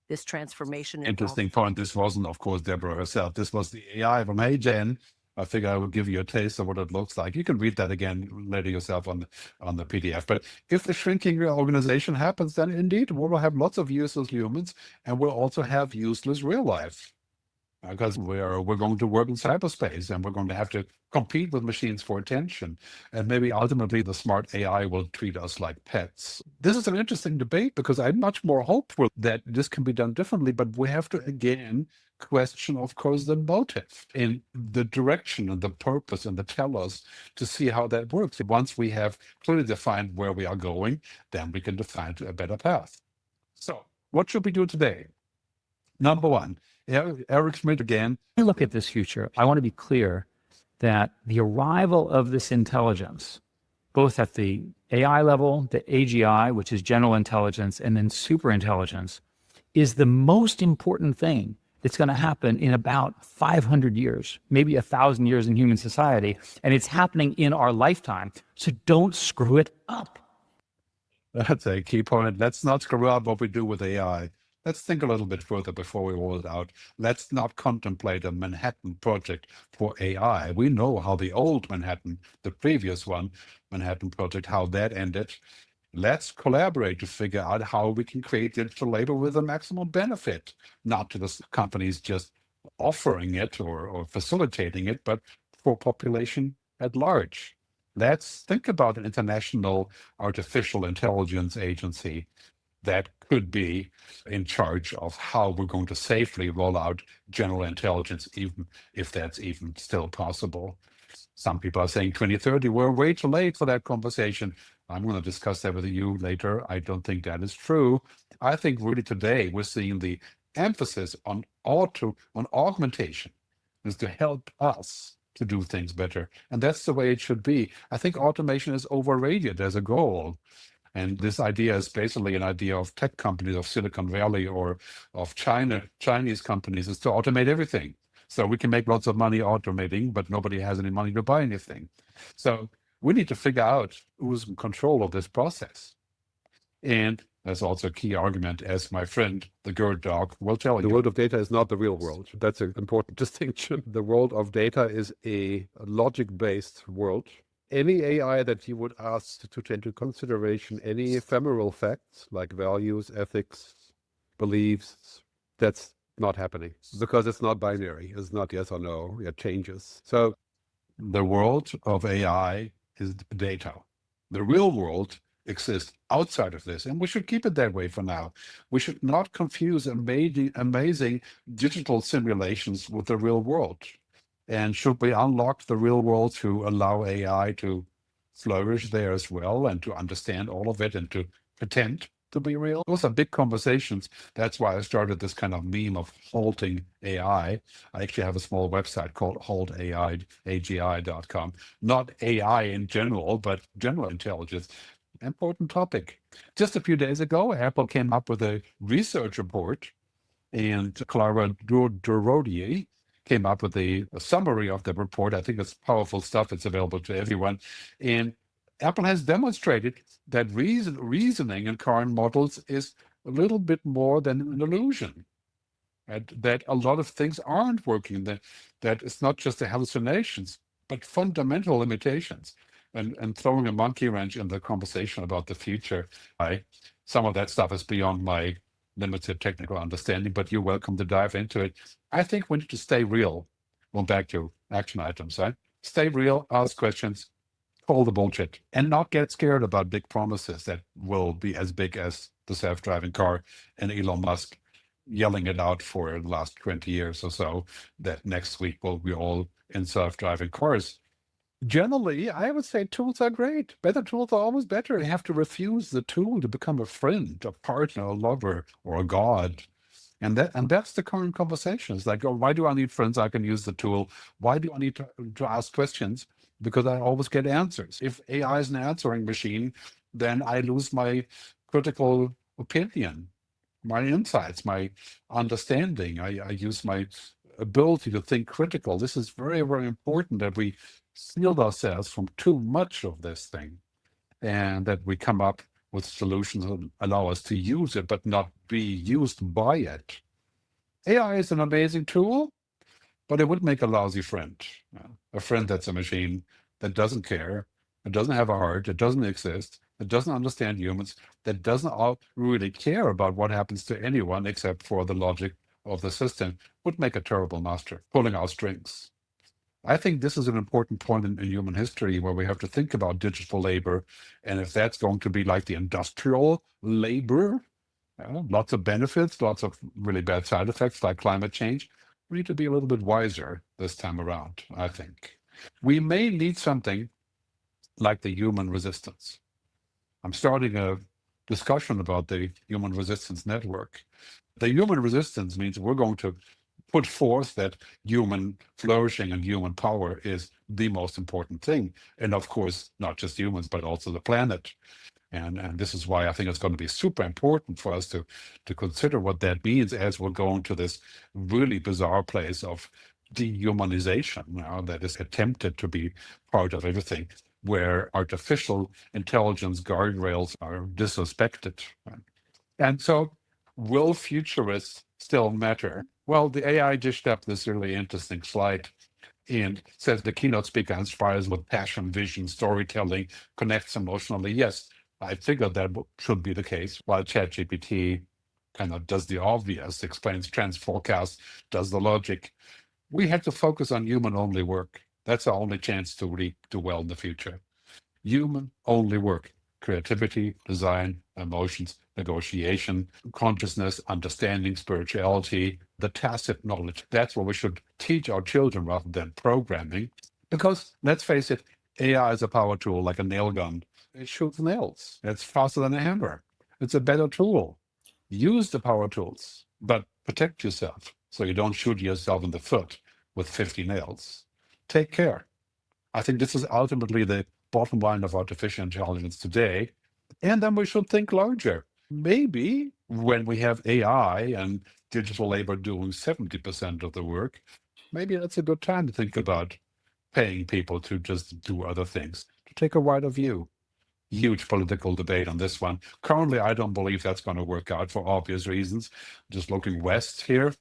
This transformation... Interesting point. This wasn't, of course, Deborah herself. This was the AI from AGen. I figure I will give you a taste of what it looks like. You can read that again later yourself on the PDF. But if the shrinking organization happens, then indeed we will have lots of useless humans, and we'll also have useless real life. Because we're going to work in cyberspace, and we're going to have to compete with machines for attention. And maybe ultimately the smart AI will treat us like pets. This is an interesting debate, because I'm much more hopeful that this can be done differently, but we have to again question, of course, the motive in the direction and the purpose and the tellers to see how that works. Once we have clearly defined where we are going, then we can define a better path. So what should we do today? Number one, Eric Schmidt again. When I look at this future, I want to be clear that the arrival of this intelligence, both at the AI level, the AGI, which is general intelligence, and then super intelligence, is the most important thing that's going to happen in about 500 years, maybe 1,000 years in human society. And it's happening in our lifetime. So don't screw it up. That's a key point. Let's not screw up what we do with AI. Let's think a little bit further before we roll it out. Let's not contemplate a Manhattan project for AI. We know how the old Manhattan, the previous one, Manhattan project, how that ended. Let's collaborate to figure out how we can create digital labor with the maximum benefit, not to the companies just offering it or facilitating it, but for population at large. Let's think about an international artificial intelligence agency that could be in charge of how we're going to safely roll out general intelligence, even if that's even still possible. Some people are saying 2030, we're way too late for that conversation. I'm going to discuss that with you later. I don't think that is true. I think really today we're seeing the emphasis on augmentation is to help us to do things better. And that's the way it should be. I think automation is overrated as a goal. And this idea is basically an idea of tech companies of Silicon Valley or of Chinese companies, is to automate everything. So we can make lots of money automating, but nobody has any money to buy anything. So We need to figure out who's in control of this process. And that's also a key argument, as my friend, the Gerd dog, will tell you. The world of data is not the real world. That's an important distinction. The world of data is a logic-based world. Any AI that you would ask to take into consideration any ephemeral facts like values, ethics, beliefs, that's not happening because it's not binary. It's not yes or no. It changes. So the world of AI is data. The real world exists outside of this, and we should keep it that way for now. We should not confuse amazing digital simulations with the real world. And should we unlock the real world to allow AI to flourish there as well and to understand all of it and to pretend to be real? Those are big conversations. That's why I started this kind of meme of halting AI. I actually have a small website called haltagi.com. Not AI in general, but general intelligence. Important topic. Just a few days ago, Apple came up with a research report, and Clara Durodier came up with a summary of the report. I think it's powerful stuff. It's available to everyone. And Apple has demonstrated that reasoning in current models is a little bit more than an illusion. That a lot of things aren't working, that it's not just the hallucinations, but fundamental limitations. And throwing a monkey wrench in the conversation about the future, some of that stuff is beyond my limited technical understanding, but you're welcome to dive into it. I think we need to stay real. Going back to action items, right? Stay real, ask questions, call the bullshit, and not get scared about big promises that will be as big as the self-driving car and Elon Musk yelling it out for the last 20 years or so, that next week we'll be all in self-driving cars. Generally, I would say tools are great. Better tools are always better. You have to refuse the tool to become a friend, a partner, a lover, or a god. And that's the current conversation. It's like, oh, why do I need friends? I can use the tool. Why do I need to ask questions? Because I always get answers. If AI is an answering machine, then I lose my critical opinion, my insights, my understanding. I use my ability to think critical. This is very, very important that we shield ourselves from too much of this thing, and that we come up with solutions that allow us to use it, but not be used by it. AI is an amazing tool, but it would make a lousy friend. A friend that's a machine that doesn't care, that doesn't have a heart, that doesn't exist, that doesn't understand humans, that doesn't really care about what happens to anyone except for the logic of the system, would make a terrible master, pulling our strings. I think this is an important point in human history where we have to think about digital labor. And if that's going to be like the industrial labor, lots of benefits, lots of really bad side effects like climate change, we need to be a little bit wiser this time around, I think. We may need something like the human resistance. I'm starting a discussion about the human resistance network. The human resistance means we're going to put forth that human flourishing and human power is the most important thing. And of course, not just humans, but also the planet. And this is why I think it's going to be super important for us to consider what that means as we're going to this really bizarre place of dehumanization now that is attempted to be part of everything, where artificial intelligence guardrails are disrespected. And so will futurists still matter? Well, the AI dished up this really interesting slide and says the keynote speaker inspires with passion, vision, storytelling, connects emotionally. Yes, I figured that should be the case, while ChatGPT kind of does the obvious, explains trends, forecasts, does the logic. We have to focus on human-only work. That's our only chance to really do well in the future. Human-only work. Creativity, design, emotions, negotiation, consciousness, understanding, spirituality, the tacit knowledge. That's what we should teach our children rather than programming. Because, let's face it, AI is a power tool like a nail gun. It shoots nails. It's faster than a hammer. It's a better tool. Use the power tools, but protect yourself so you don't shoot yourself in the foot with 50 nails. Take care. I think this is ultimately the bottom line of artificial intelligence today. And then we should think larger. Maybe when we have AI and digital labor doing 70% of the work, maybe that's a good time to think about paying people to just do other things, to take a wider view. Huge political debate on this one. Currently, I don't believe that's going to work out for obvious reasons. Just looking west here,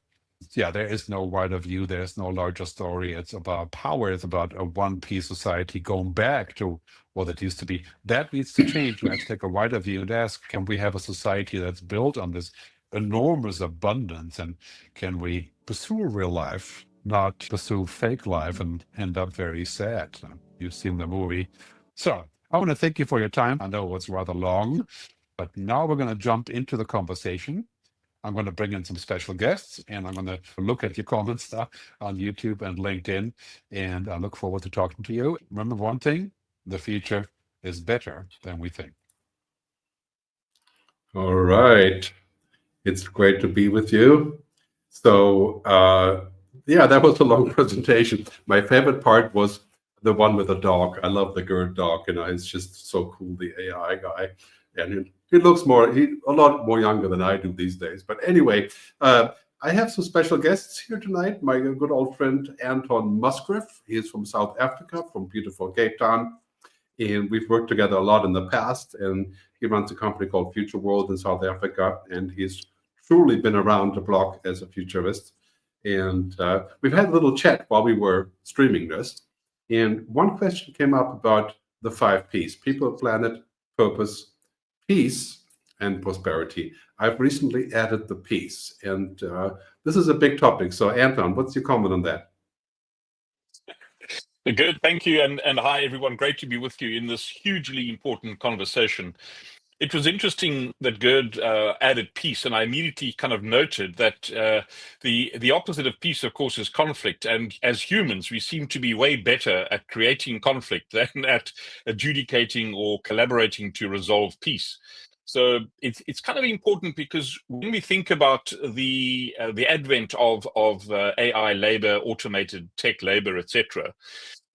yeah, there is no wider view. There's no larger story. It's about power. It's about a one-piece society going back to what it used to be. That needs to change. Let's take a wider view and ask, can we have a society that's built on this enormous abundance? And can we pursue real life, not pursue fake life and end up very sad? You've seen the movie. So I want to thank you for your time. I know it's rather long, but now we're going to jump into the conversation. I'm going to bring in some special guests, and I'm going to look at your comments on YouTube and LinkedIn, and I look forward to talking to you. Remember one thing, the future is better than we think. All right. It's great to be with you. So, yeah, that was a long presentation. My favorite part was the one with the dog. I love the Gerd dog. It's just so cool, the AI guy. And he looks a lot more younger than I do these days. But anyway, I have some special guests here tonight. My good old friend, Anton Musgrave. He is from South Africa, from beautiful Cape Town. And we've worked together a lot in the past. And he runs a company called Future World in South Africa. And he's truly been around the block as a futurist. And we've had a little chat while we were streaming this. And one question came up about the 5 Ps: people, planet, purpose, peace, and prosperity. I've recently added the peace, and this is a big topic. So, Anton, what's your comment on that? Good, thank you, and hi everyone. Great to be with you in this hugely important conversation. It was interesting that Gerd added peace, and I immediately kind of noted that the opposite of peace, of course, is conflict. And as humans, we seem to be way better at creating conflict than at adjudicating or collaborating to resolve peace. So it's kind of important because when we think about the advent of AI labor, automated tech labor, etc.,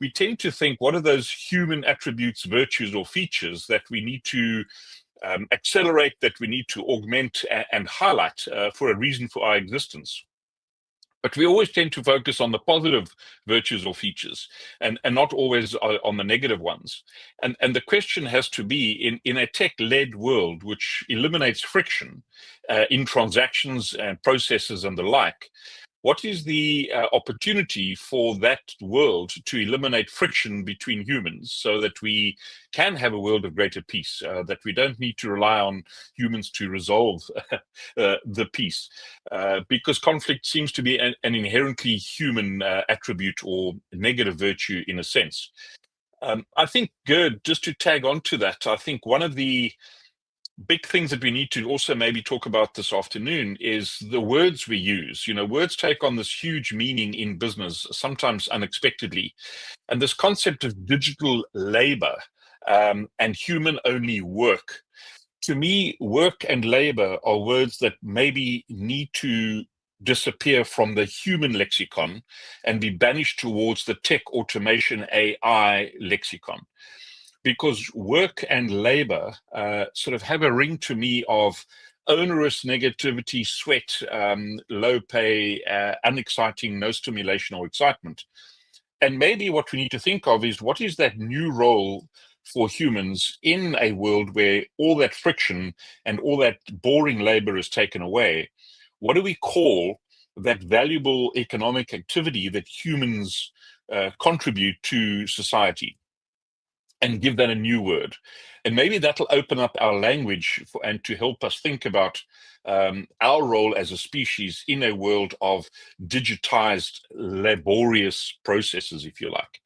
we tend to think, what are those human attributes, virtues, or features that we need to accelerate, that we need to augment and highlight for a reason for our existence? But we always tend to focus on the positive virtues or features and not always on the negative ones. And the question has to be, in a tech-led world, which eliminates friction in transactions and processes and the like, what is the opportunity for that world to eliminate friction between humans so that we can have a world of greater peace, that we don't need to rely on humans to resolve the peace? Because conflict seems to be an inherently human attribute or negative virtue in a sense. I think, Gerd, just to tag on to that, I think one of the big things that we need to also maybe talk about this afternoon is the words we use. Words take on this huge meaning in business, sometimes unexpectedly. And this concept of digital labor and human-only work, to me, work and labor are words that maybe need to disappear from the human lexicon and be banished towards the tech automation AI lexicon. Because work and labor sort of have a ring to me of onerous negativity, sweat, low pay, unexciting, no stimulation or excitement. And maybe what we need to think of is, what is that new role for humans in a world where all that friction and all that boring labor is taken away? What do we call that valuable economic activity that humans contribute to society? And give that a new word. And maybe that'll open up our language and to help us think about our role as a species in a world of digitized, laborious processes, if you like.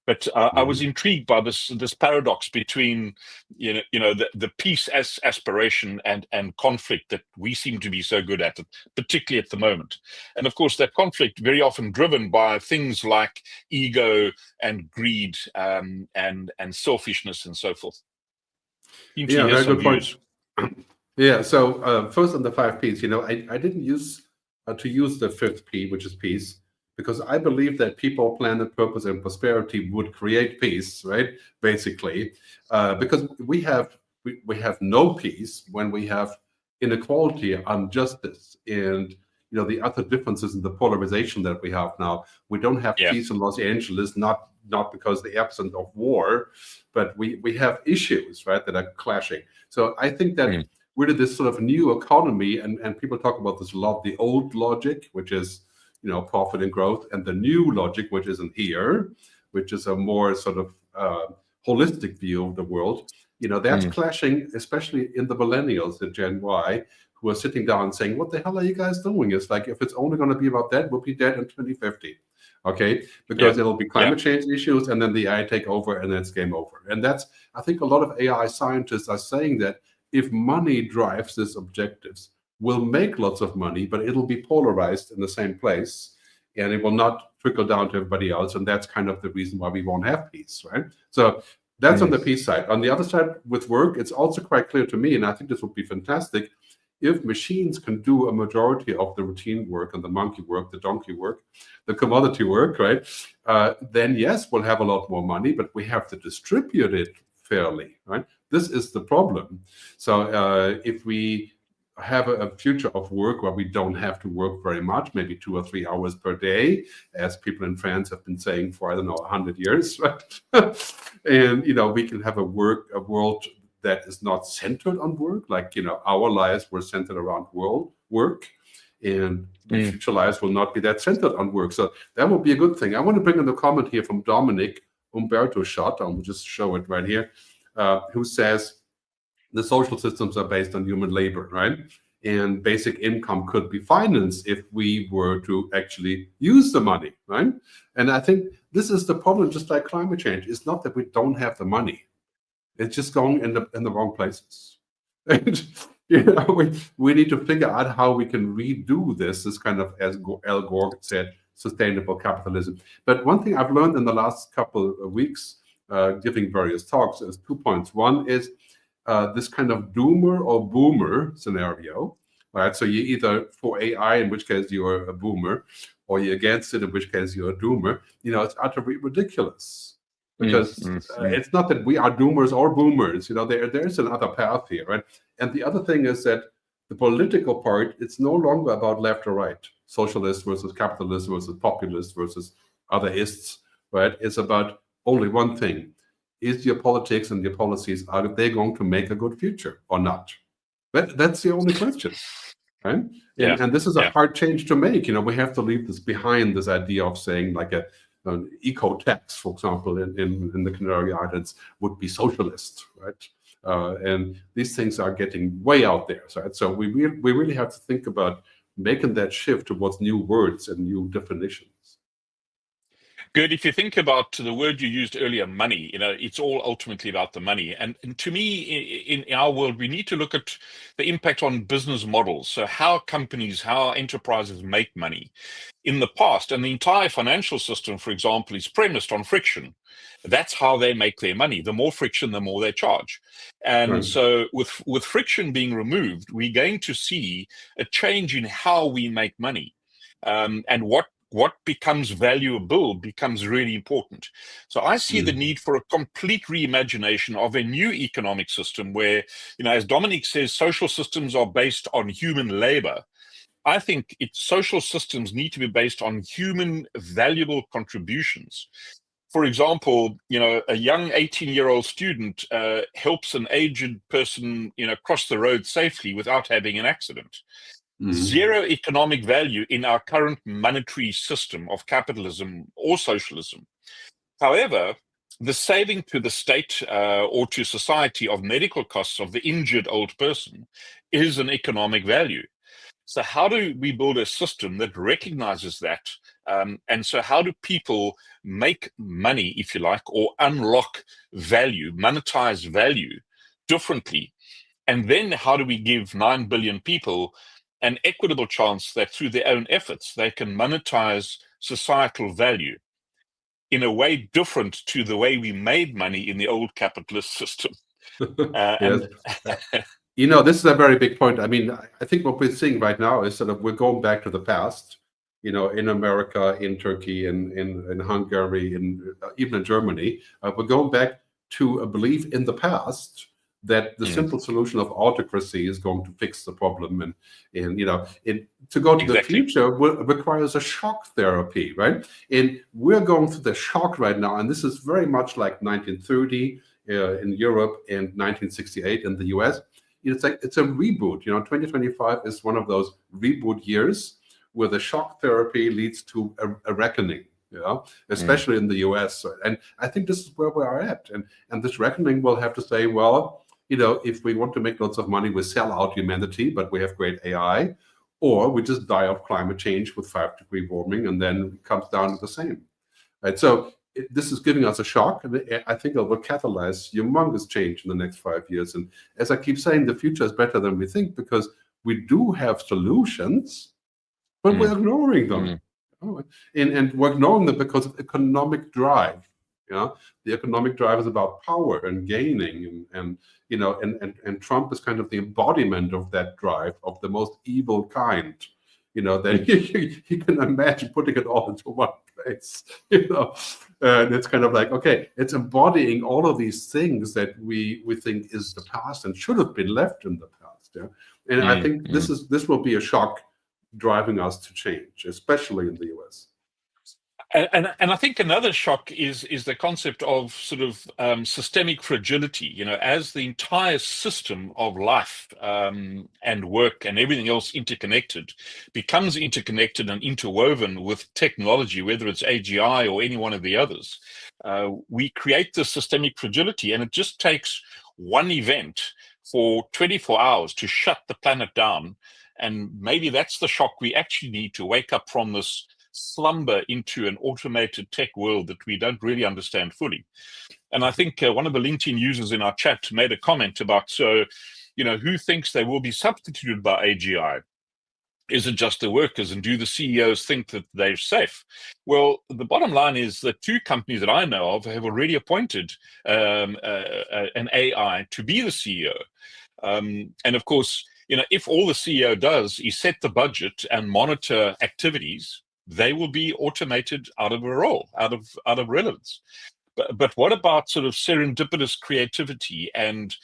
But I was intrigued by this paradox between the peace as aspiration and conflict that we seem to be so good at it, particularly at the moment. And of course, that conflict very often driven by things like ego and greed and selfishness and so forth. Yeah, very good point. Yeah. So first on the 5 Ps, I didn't use to use the 5th P, which is peace, because I believe that people, planet, purpose, and prosperity would create peace, right? Basically, because we have no peace when we have inequality, injustice, and the other differences in the polarization that we have now. We don't have peace in Los Angeles, not because the absence of war, but we have issues, right, that are clashing. So I think that really this sort of new economy, and people talk about this a lot, the old logic, which is, profit and growth, and the new logic, which isn't here, which is a more sort of holistic view of the world. That's clashing, especially in the millennials, the Gen Y, who are sitting down and saying, what the hell are you guys doing? It's like, if it's only going to be about that, we'll be dead in 2050. Okay, because it'll be climate change issues, and then the AI take over, and then it's game over. And that's, I think a lot of AI scientists are saying that if money drives these objectives, we'll make lots of money, but it'll be polarized in the same place, and it will not trickle down to everybody else. And that's kind of the reason why we won't have peace, right? So that's on the peace side. On the other side, with work, it's also quite clear to me, and I think this would be fantastic, if machines can do a majority of the routine work and the monkey work, the donkey work, the commodity work, right? Then yes, we'll have a lot more money, but we have to distribute it fairly, right? This is the problem. So if we have a future of work where we don't have to work very much, maybe 2 or 3 hours per day, as people in France have been saying for, I don't know, 100 years, right? And, we can have a world that is not centered on work, like, our lives were centered around work, and future lives will not be that centered on work. So that would be a good thing. I want to bring in a comment here from Dominic Umberto Schott, I'll just show it right here, who says the social systems are based on human labor, right? And basic income could be financed if we were to actually use the money, right? And I think this is the problem, just like climate change. It's not that we don't have the money. It's just going in the wrong places. And, we need to figure out how we can redo this kind of, as Al Gore said, sustainable capitalism. But one thing I've learned in the last couple of weeks, giving various talks, is 2 points. One is this kind of doomer or boomer scenario, right? So you're either for AI, in which case you're a boomer, or you're against it, in which case you're a doomer. It's utterly ridiculous. Because it's not that we are doomers or boomers. There's another path here, right? And the other thing is that the political part, it's no longer about left or right, socialist versus capitalist versus populist versus otherists, right? It's about only one thing. Is your politics and your policies, are they going to make a good future or not? That's the only question, right? And this is a hard change to make. We have to leave this behind, this idea of saying like an eco tax, for example, in the Canary Islands would be socialist, right? And these things are getting way out there, right? So we really have to think about making that shift towards new words and new definitions. Good. If you think about the word you used earlier, money, it's all ultimately about the money. And to me, in our world, we need to look at the impact on business models. So how companies, how enterprises make money. In the past, and the entire financial system, for example, is premised on friction. That's how they make their money. The more friction, the more they charge. And so with friction being removed, we're going to see a change in how we make money. And what becomes valuable becomes really important. So I see the need for a complete reimagination of a new economic system where, as Dominic says, social systems are based on human labor. I think social systems need to be based on human valuable contributions. For example, a young 18-year-old student helps an aged person, cross the road safely without having an accident. Zero economic value in our current monetary system of capitalism or socialism. However, the saving to the state or to society of medical costs of the injured old person is an economic value. So how do we build a system that recognizes that? And so how do people make money, if you like, or unlock value, monetize value differently? And then how do we give 9 billion people an equitable chance that through their own efforts, they can monetize societal value in a way different to the way we made money in the old capitalist system? This is a very big point. I mean, I think what we're seeing right now is sort of we're going back to the past, in America, in Turkey, in Hungary, even in Germany. We're going back to a belief in the past that the simple solution of autocracy is going to fix the problem. And to go to the future requires a shock therapy, right? And we're going through the shock right now. And this is very much like 1930 in Europe and 1968 in the US. It's a reboot. 2025 is one of those reboot years where the shock therapy leads to a reckoning. Especially in the US. And I think this is where we are at. And this reckoning will have to say, well, if we want to make lots of money, we sell out humanity, but we have great AI, or we just die of climate change with 5-degree warming, and then it comes down to the same. Right? So this is giving us a shock, and I think it will catalyze humongous change in the next 5 years. And as I keep saying, the future is better than we think, because we do have solutions, but we're ignoring them. And we're ignoring them because of economic drive. The economic drive is about power and gaining, and Trump is kind of the embodiment of that drive, of the most evil kind. That you can imagine putting it all into one place. And it's kind of like, okay, it's embodying all of these things that we think is the past and should have been left in the past. And I think this will be a shock driving us to change, especially in the US. And I think another shock is the concept of sort of systemic fragility. As the entire system of life and work and everything else becomes interconnected and interwoven with technology, whether it's AGI or any one of the others, we create this systemic fragility, and it just takes one event for 24 hours to shut the planet down. And maybe that's the shock we actually need to wake up from this slumber into an automated tech world that we don't really understand fully. And I think one of the LinkedIn users in our chat made a comment about, who thinks they will be substituted by AGI? Is it just the workers, and do the CEOs think that they're safe? Well, the bottom line is that 2 companies that I know of have already appointed an AI to be the CEO. And of course, if all the CEO does is set the budget and monitor activities, they will be automated out of a role, out of relevance. But what about sort of serendipitous creativity and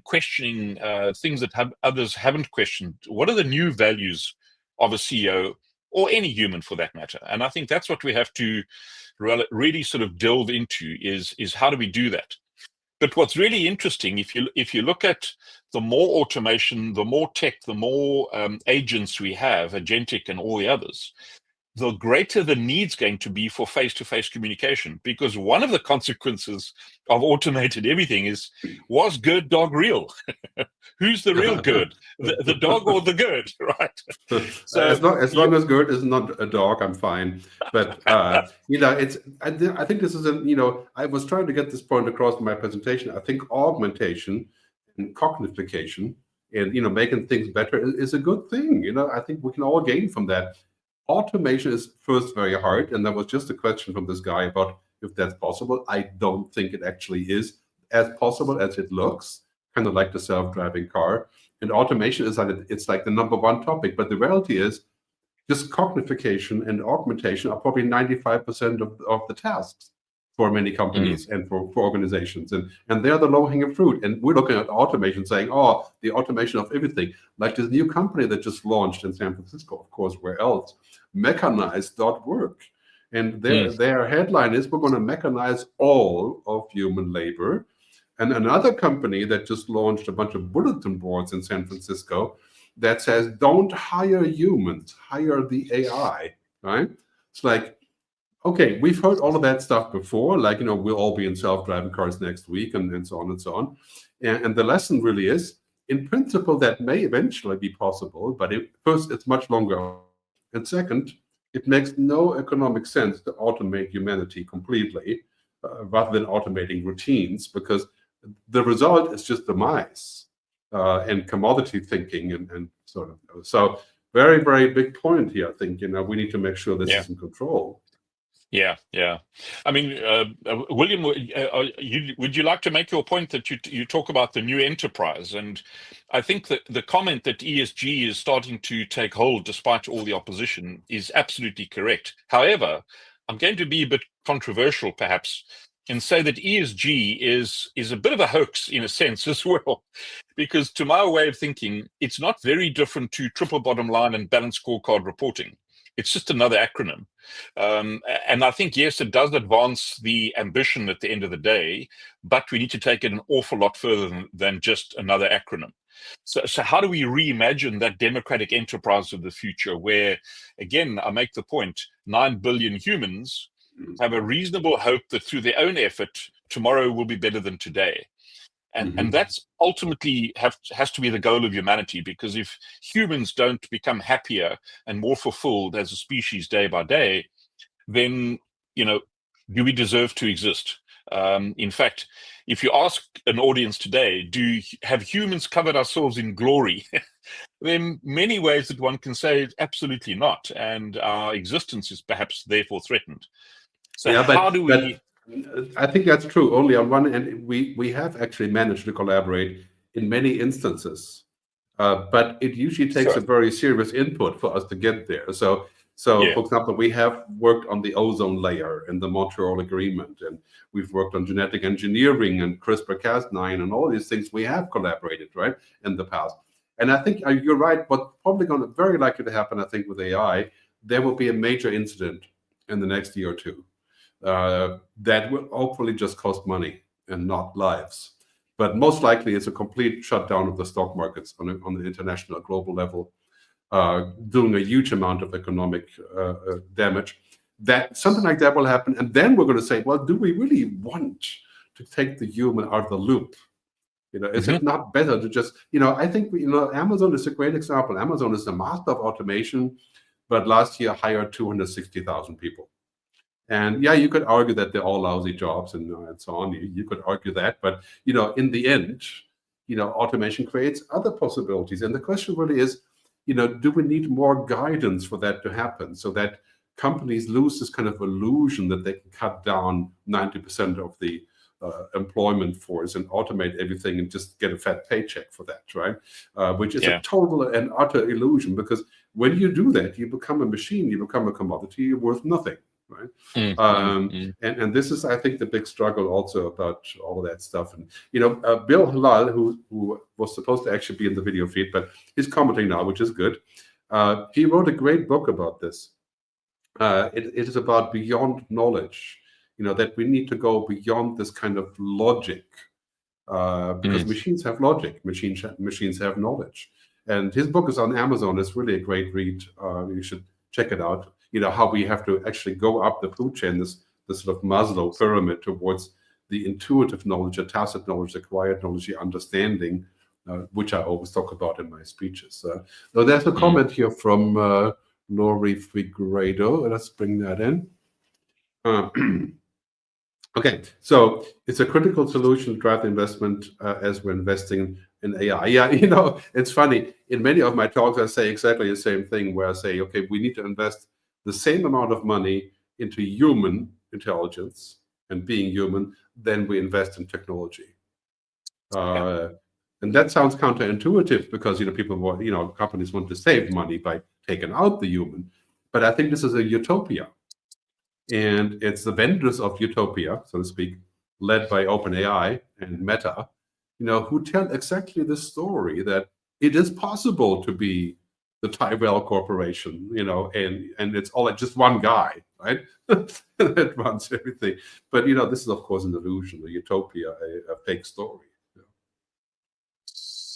questioning things that others haven't questioned? What are the new values of a CEO, or any human for that matter? And I think that's what we have to really sort of delve into is how do we do that? But what's really interesting, if you look at the more automation, the more tech, the more agents we have, agentic and all the others, the greater the need's going to be for face-to-face communication. Because one of the consequences of automated everything is, was Gerd dog real? Who's the real Gerd? The dog or the Gerd, right? So as long as Gerd is not a dog, I'm fine. But I think this is I was trying to get this point across in my presentation. I think augmentation and cognification and making things better is a good thing. I think we can all gain from that. Automation is first very hard, and there was just a question from this guy about if that's possible. I don't think it actually is as possible as it looks, kind of like the self-driving car. And automation is it's like the #1 topic, but the reality is just cognification and augmentation are probably 95% of the tasks for many companies and for organizations. And they're the low-hanging fruit. And we're looking at automation saying, oh, the automation of everything. Like this new company that just launched in San Francisco, of course, where else? Mechanized.work. And their headline is, we're going to mechanize all of human labor. And another company that just launched a bunch of bulletin boards in San Francisco that says, don't hire humans, hire the AI, right? It's like, okay, we've heard all of that stuff before, like, we'll all be in self-driving cars next week and so on and so on. And the lesson really is, in principle, that may eventually be possible, but first, it's much longer. And second, it makes no economic sense to automate humanity completely rather than automating routines, because the result is just demise and commodity thinking and sort of. So very, very big point here. I think, we need to make sure this is in control. Yeah. I mean, William, would you like to make your point that you talk about the new enterprise? And I think that the comment that ESG is starting to take hold despite all the opposition is absolutely correct. However, I'm going to be a bit controversial, perhaps. and say that ESG is a bit of a hoax in a sense as well, because to my way of thinking, it's not very different to triple bottom line and balanced scorecard reporting. It's just another acronym. And I think, yes, it does advance the ambition at the end of the day, but we need to take it an awful lot further than just another acronym. So how do we reimagine that democratic enterprise of the future where, again, I make the point, 9 billion humans have a reasonable hope that through their own effort, tomorrow will be better than today. And that's ultimately has to be the goal of humanity, because if humans don't become happier and more fulfilled as a species day by day, then, do we deserve to exist? In fact, if you ask an audience today, have humans covered ourselves in glory? There are many ways that one can say absolutely not, and our existence is perhaps therefore threatened. So Yeah, how do we... I think that's true. Only on one end, we have actually managed to collaborate in many instances, but it usually takes a very serious input for us to get there. So for example, we have worked on the ozone layer in the Montreal Agreement, and we've worked on genetic engineering and CRISPR-Cas9 and all these things. We have collaborated, right, in the past. And I think you're right. What's probably very likely to happen, I think, with AI, there will be a major incident in the next year or two. That will hopefully just cost money and not lives. But most likely it's a complete shutdown of the stock markets on the international global level, doing a huge amount of economic damage. That something like that will happen. And then we're going to say, well, do we really want to take the human out of the loop? Is it not better to just, I think, Amazon is a great example. Amazon is the master of automation, but last year hired 260,000 people. And yeah, you could argue that they're all lousy jobs and so on. You could argue that, but in the end, automation creates other possibilities. And the question really is, do we need more guidance for that to happen, so that companies lose this kind of illusion that they can cut down 90% of the employment force and automate everything and just get a fat paycheck for that, right? Which is a total and utter illusion, because when you do that, you become a machine, you become a commodity, you're worth nothing. Right. And this is, I think, the big struggle also about all of that stuff. And Bill Halal, who was supposed to actually be in the video feed, but he's commenting now, which is good. He wrote a great book about this. It is about beyond knowledge. That we need to go beyond this kind of logic, because machines have logic, machines have knowledge. And his book is on Amazon. It's really a great read. You should check it out. How we have to actually go up the food chain, this sort of Maslow pyramid towards the intuitive knowledge, the tacit knowledge, the quiet knowledge, the understanding, which I always talk about in my speeches. So there's a comment here from Lori Figueiredo. Let's bring that in. Okay, so it's a critical solution to drive investment as we're investing in AI. Yeah, it's funny. In many of my talks, I say exactly the same thing, where I say, okay, we need to invest the same amount of money into human intelligence and being human than we invest in technology. And that sounds counterintuitive, because people want, companies want to save money by taking out the human. But I think this is a utopia, and it's the vendors of utopia, so to speak, led by OpenAI and Meta, who tell exactly this story, that it is possible to be the Tyrell Corporation, and it's all like just one guy, right? That runs everything. But this is of course an illusion, a utopia, a fake story.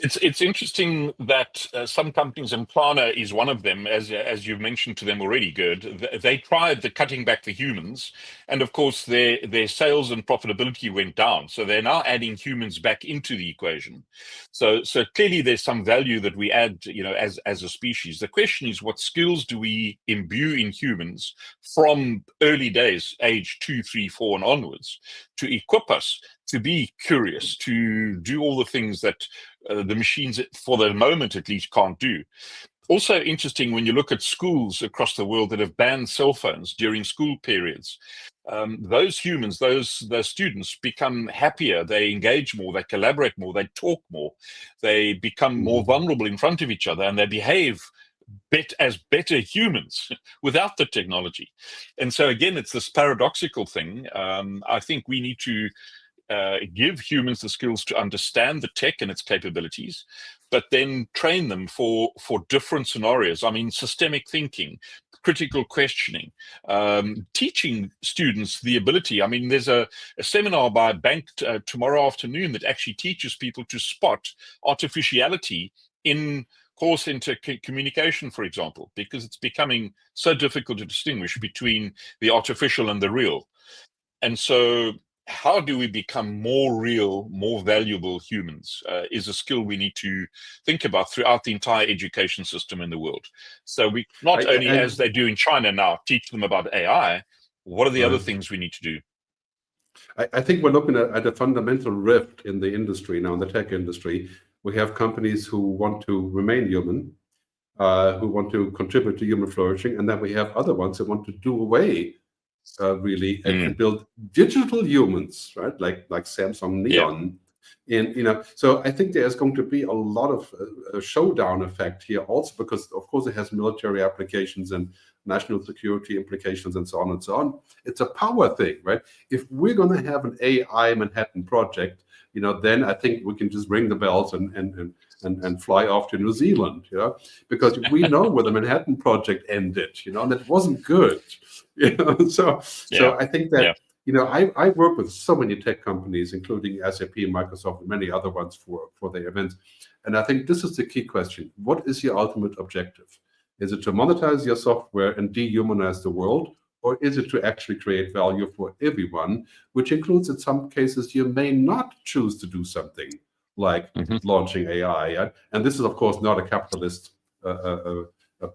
It's interesting that some companies, and Klarna is one of them, as you've mentioned to them already, Gerd, they tried the cutting back the humans, and of course their sales and profitability went down. So they're now adding humans back into the equation. So clearly there's some value that we add, as a species. The question is, what skills do we imbue in humans from early days, age 2, 3, 4, and onwards, to equip us to be curious, to do all the things that the machines, for the moment at least, can't do. Also interesting, when you look at schools across the world that have banned cell phones during school periods, those humans, those students become happier, they engage more, they collaborate more, they talk more, they become more vulnerable in front of each other, and they behave as better humans without the technology. And so again, it's this paradoxical thing. I think we need to give humans the skills to understand the tech and its capabilities, but then train them for different scenarios. I mean, systemic thinking, critical questioning, teaching students the ability. I mean, there's a seminar by Bank tomorrow afternoon that actually teaches people to spot artificiality in call center communication, for example, because it's becoming so difficult to distinguish between the artificial and the real. And so how do we become more real, more valuable humans is a skill we need to think about throughout the entire education system in the world. So we not only, as they do in China now, teach them about AI, what are the other things we need to do? I think we're looking at a fundamental rift in the industry now, in the tech industry. We have companies who want to remain human, who want to contribute to human flourishing, and then we have other ones that want to do away really and build digital humans, right? Like Samsung Neon. And so I think there's going to be a lot of a showdown effect here also, because of course it has military applications and national security implications and so on and so on. It's a power thing, right? If we're going to have an AI Manhattan Project, then I think we can just ring the bells and fly off to New Zealand, because we know where the Manhattan Project ended, and it wasn't good. So I think that I work with so many tech companies, including SAP, Microsoft, and many other ones for their events, and I think this is the key question: what is your ultimate objective? Is it to monetize your software and dehumanize the world, or is it to actually create value for everyone, which includes in some cases you may not choose to do something like launching AI, and this is of course not a capitalist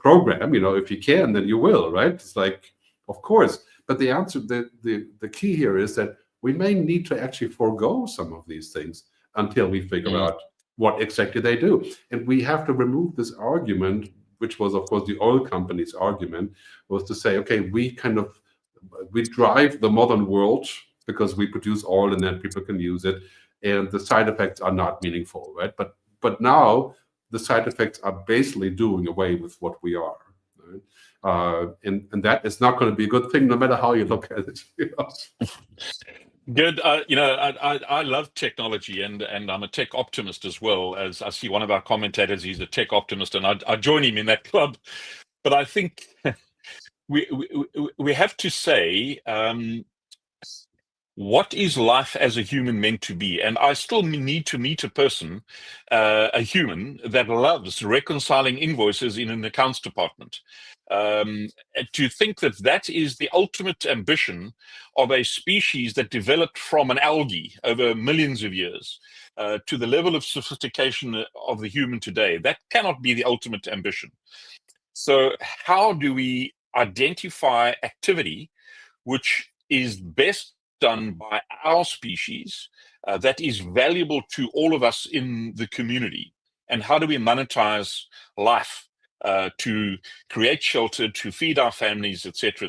program. If you can, then you will, right? It's like, of course, but the answer, the key here is that we may need to actually forego some of these things until we figure out what exactly they do, and we have to remove this argument, which was of course the oil companies' argument, was to say, okay, we drive the modern world because we produce oil and then people can use it, and the side effects are not meaningful, right? But now the side effects are basically doing away with what we are, right? And that is not going to be a good thing, no matter how you look at it. Good. I love technology, and I'm a tech optimist as well. As I see one of our commentators, he's a tech optimist, and I join him in that club. But I think we have to say, what is life as a human meant to be? And I still need to meet a person, a human, that loves reconciling invoices in an accounts department. To think that is the ultimate ambition of a species that developed from an algae over millions of years to the level of sophistication of the human today, that cannot be the ultimate ambition. So how do we identify activity which is best done by our species that is valuable to all of us in the community? And how do we monetize life to create shelter, to feed our families, etc.,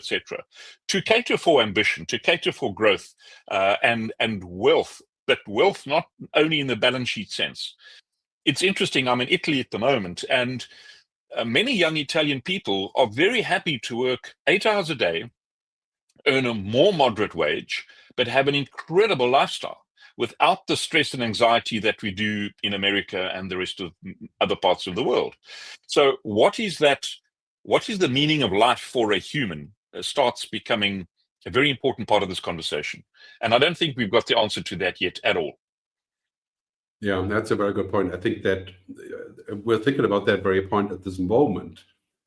to cater for ambition, to cater for growth and wealth, but wealth not only in the balance sheet sense. It's interesting, I'm in Italy at the moment, and many young Italian people are very happy to work 8 hours a day, earn a more moderate wage, but have an incredible lifestyle without the stress and anxiety that we do in America and the rest of other parts of the world. So what is that? What is the meaning of life for a human? Starts becoming a very important part of this conversation. And I don't think we've got the answer to that yet at all. Yeah, that's a very good point. I think that we're thinking about that very point at this moment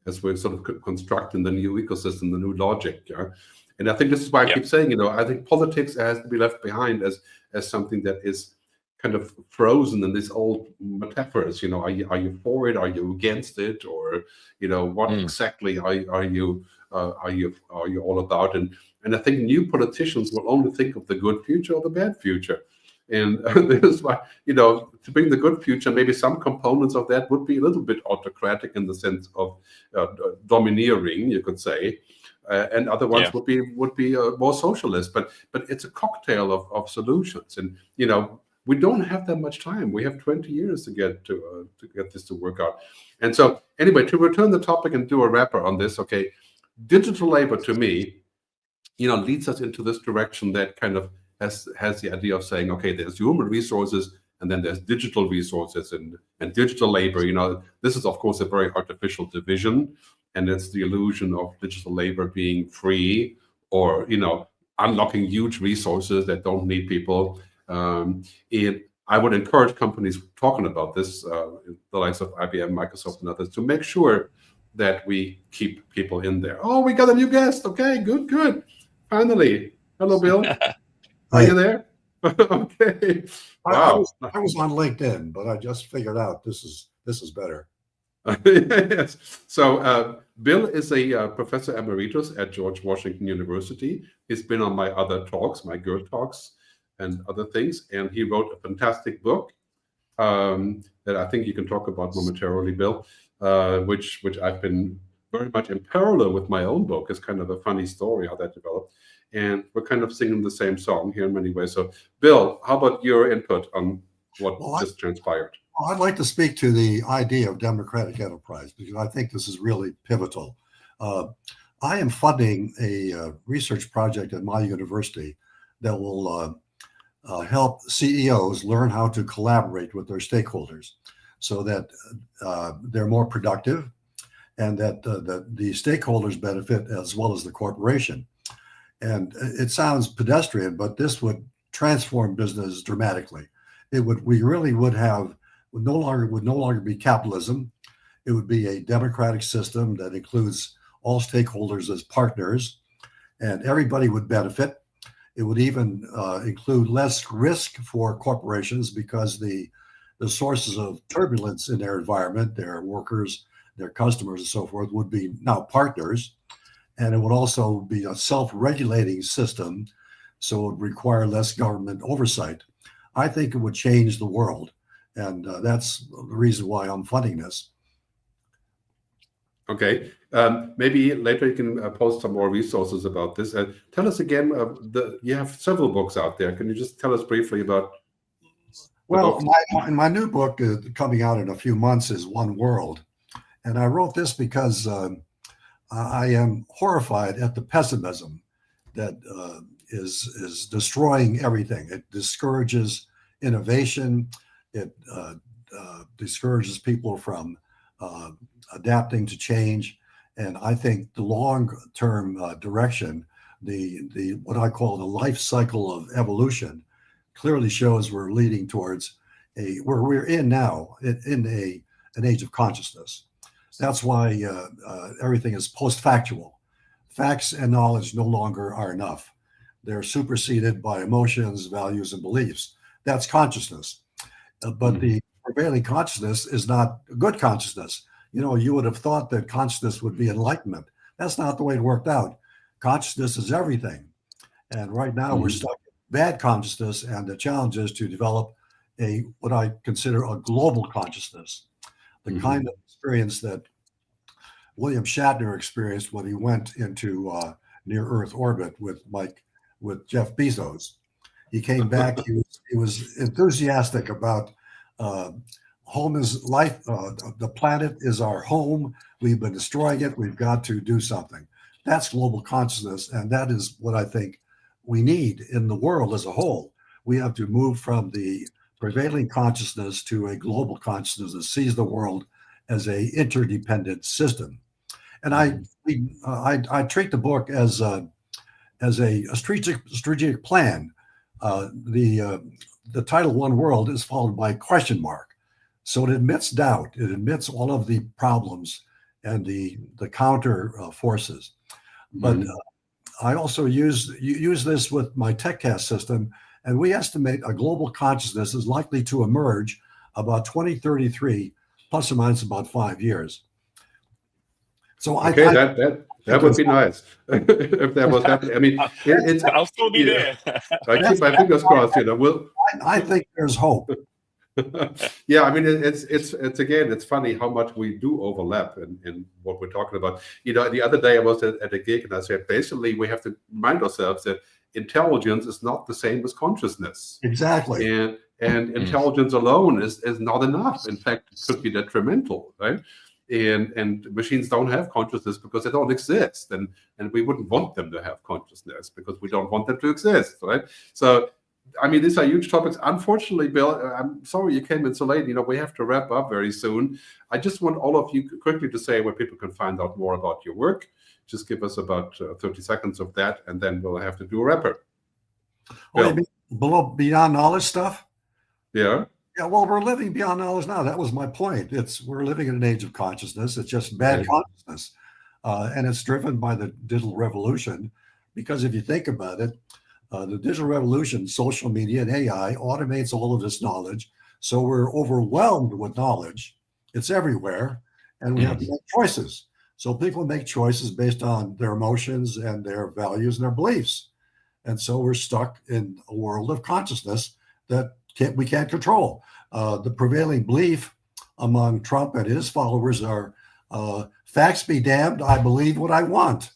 as we're sort of constructing the new ecosystem, the new logic. Yeah? And I think this is why I keep saying, I think politics has to be left behind as something that is kind of frozen in these old metaphors. Are you for it? Are you against it? Or what exactly are you all about? And I think new politicians will only think of the good future or the bad future. And this is why, to bring the good future, maybe some components of that would be a little bit autocratic in the sense of domineering, you could say. And other ones would be more socialist, but it's a cocktail of solutions. And we don't have that much time. We have 20 years to get this to work out. And so anyway, to return the topic and do a wrapper on this, okay, digital labor to me, leads us into this direction that kind of has the idea of saying, okay, there's human resources and then there's digital resources and digital labor. This is of course a very artificial division, and it's the illusion of digital labor being free or unlocking huge resources that don't need people. And I would encourage companies talking about this, the likes of IBM, Microsoft, and others, to make sure that we keep people in there. Oh, we got a new guest. Okay, good. Finally. Hello, Bill. Are you there? Okay. Wow. I was on LinkedIn, but I just figured out this is better. Yes. So Bill is a professor emeritus at George Washington University. He's been on my other talks, my GERD talks and other things, and he wrote a fantastic book that I think you can talk about momentarily, Bill, which I've been very much in parallel with my own book. It's kind of a funny story how that developed. And we're kind of singing the same song here in many ways. So, Bill, how about your input on what just transpired? I'd like to speak to the idea of democratic enterprise, because I think this is really pivotal. I am funding a research project at my university that will help CEOs learn how to collaborate with their stakeholders so that they're more productive and that the stakeholders benefit as well as the corporation. And it sounds pedestrian, but this would transform business dramatically. We really would no longer be capitalism. It would be a democratic system that includes all stakeholders as partners, and everybody would benefit. It would even include less risk for corporations because the sources of turbulence in their environment, their workers, their customers, and so forth, would be now partners. And it would also be a self-regulating system, so it would require less government oversight. I think it would change the world, and that's the reason why I'm funding this. Okay, maybe later you can post some more resources about this. Tell us again, you have several books out there. Can you just tell us briefly about? Well, my new book coming out in a few months is One World. And I wrote this because I am horrified at the pessimism that is destroying everything. It discourages innovation. It discourages people from adapting to change. And I think the long-term direction, the what I call the life cycle of evolution, clearly shows we're leading towards where we're in now, in an age of consciousness. That's why everything is post-factual. Facts and knowledge no longer are enough. They're superseded by emotions, values, and beliefs. That's consciousness. But the prevailing consciousness is not good consciousness. You would have thought that consciousness would be enlightenment. That's not the way it worked out. Consciousness is everything. And right now we're stuck in bad consciousness, and the challenge is to develop what I consider a global consciousness, the kind of experience that William Shatner experienced when he went into near Earth orbit with Jeff Bezos. He came back, he was enthusiastic about home is life, the planet is our home, we've been destroying it, we've got to do something. That's global consciousness, and that is what I think we need in the world as a whole. We have to move from the prevailing consciousness to a global consciousness that sees the world as a interdependent system. And I treat the book as a strategic plan. The title One World is followed by a question mark. So it admits doubt. It admits all of the problems and the counter forces. But I also use this with my TechCast system, and we estimate a global consciousness is likely to emerge about 2033, plus or minus about 5 years. So okay, that would be nice if that was happening. I mean, I'll still be there. I keep my fingers crossed. I think there's hope. Yeah, I mean, it's again, it's funny how much we do overlap in what we're talking about. The other day I was at a gig and I said, basically, we have to remind ourselves that intelligence is not the same as consciousness. Exactly. And intelligence alone is not enough. In fact, it could be detrimental, right? And machines don't have consciousness because they don't exist. And we wouldn't want them to have consciousness because we don't want them to exist, right? So, I mean, these are huge topics. Unfortunately, Bill, I'm sorry you came in so late. You know, we have to wrap up very soon. I just want all of you quickly to say where people can find out more about your work. Just give us about 30 seconds of that, and then we'll have to do a wrapper. Below beyond knowledge stuff? Yeah. Yeah, well, we're living beyond knowledge now. That was my point. We're living in an age of consciousness. It's just bad consciousness. And it's driven by the digital revolution. Because if you think about it, the digital revolution, social media and AI automates all of this knowledge. So we're overwhelmed with knowledge. It's everywhere. And we have to make choices. So people make choices based on their emotions and their values and their beliefs. And so we're stuck in a world of consciousness that we can't control. The prevailing belief among Trump and his followers are facts be damned, I believe what I want.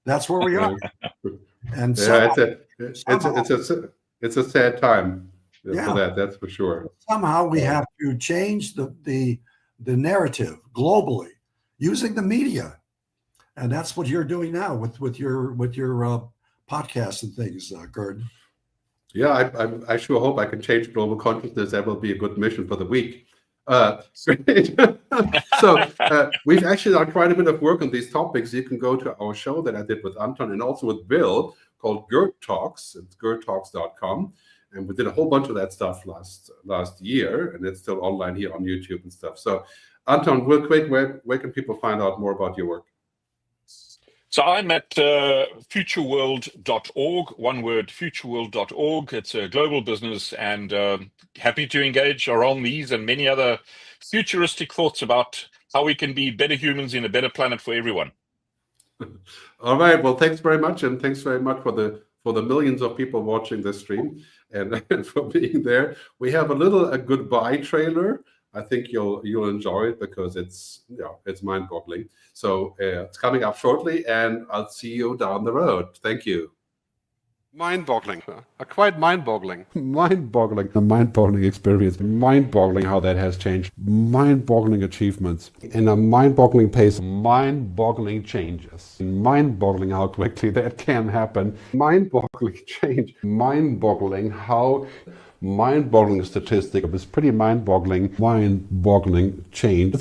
That's where we are. And yeah, it's a sad time for that. That's for sure. Somehow we have to change the narrative globally using the media, and that's what you're doing now with your podcasts and things, Gerd. Yeah, I sure hope I can change global consciousness. That will be a good mission for the week. So we've actually done quite a bit of work on these topics. You can go to our show that I did with Anton and also with Bill called Gerd Talks. It's gerdtalks.com. And we did a whole bunch of that stuff last year, and it's still online here on YouTube and stuff. So Anton, real quick, where can people find out more about your work? So I'm at futureworld.org, one word, futureworld.org. It's a global business, and happy to engage around these and many other futuristic thoughts about how we can be better humans in a better planet for everyone. All right. Well, thanks very much. And thanks very much for the millions of people watching this stream and for being there. We have a goodbye trailer. I think you'll enjoy it because it's mind-boggling. So it's coming up shortly, and I'll see you down the road. Thank you. Mind-boggling, quite mind-boggling. Mind-boggling, a mind-boggling experience. Mind-boggling how that has changed. Mind-boggling achievements in a mind-boggling pace. Mind-boggling changes. Mind-boggling how quickly that can happen. Mind-boggling change. Mind-boggling how. Mind-boggling statistic. It's pretty mind-boggling change.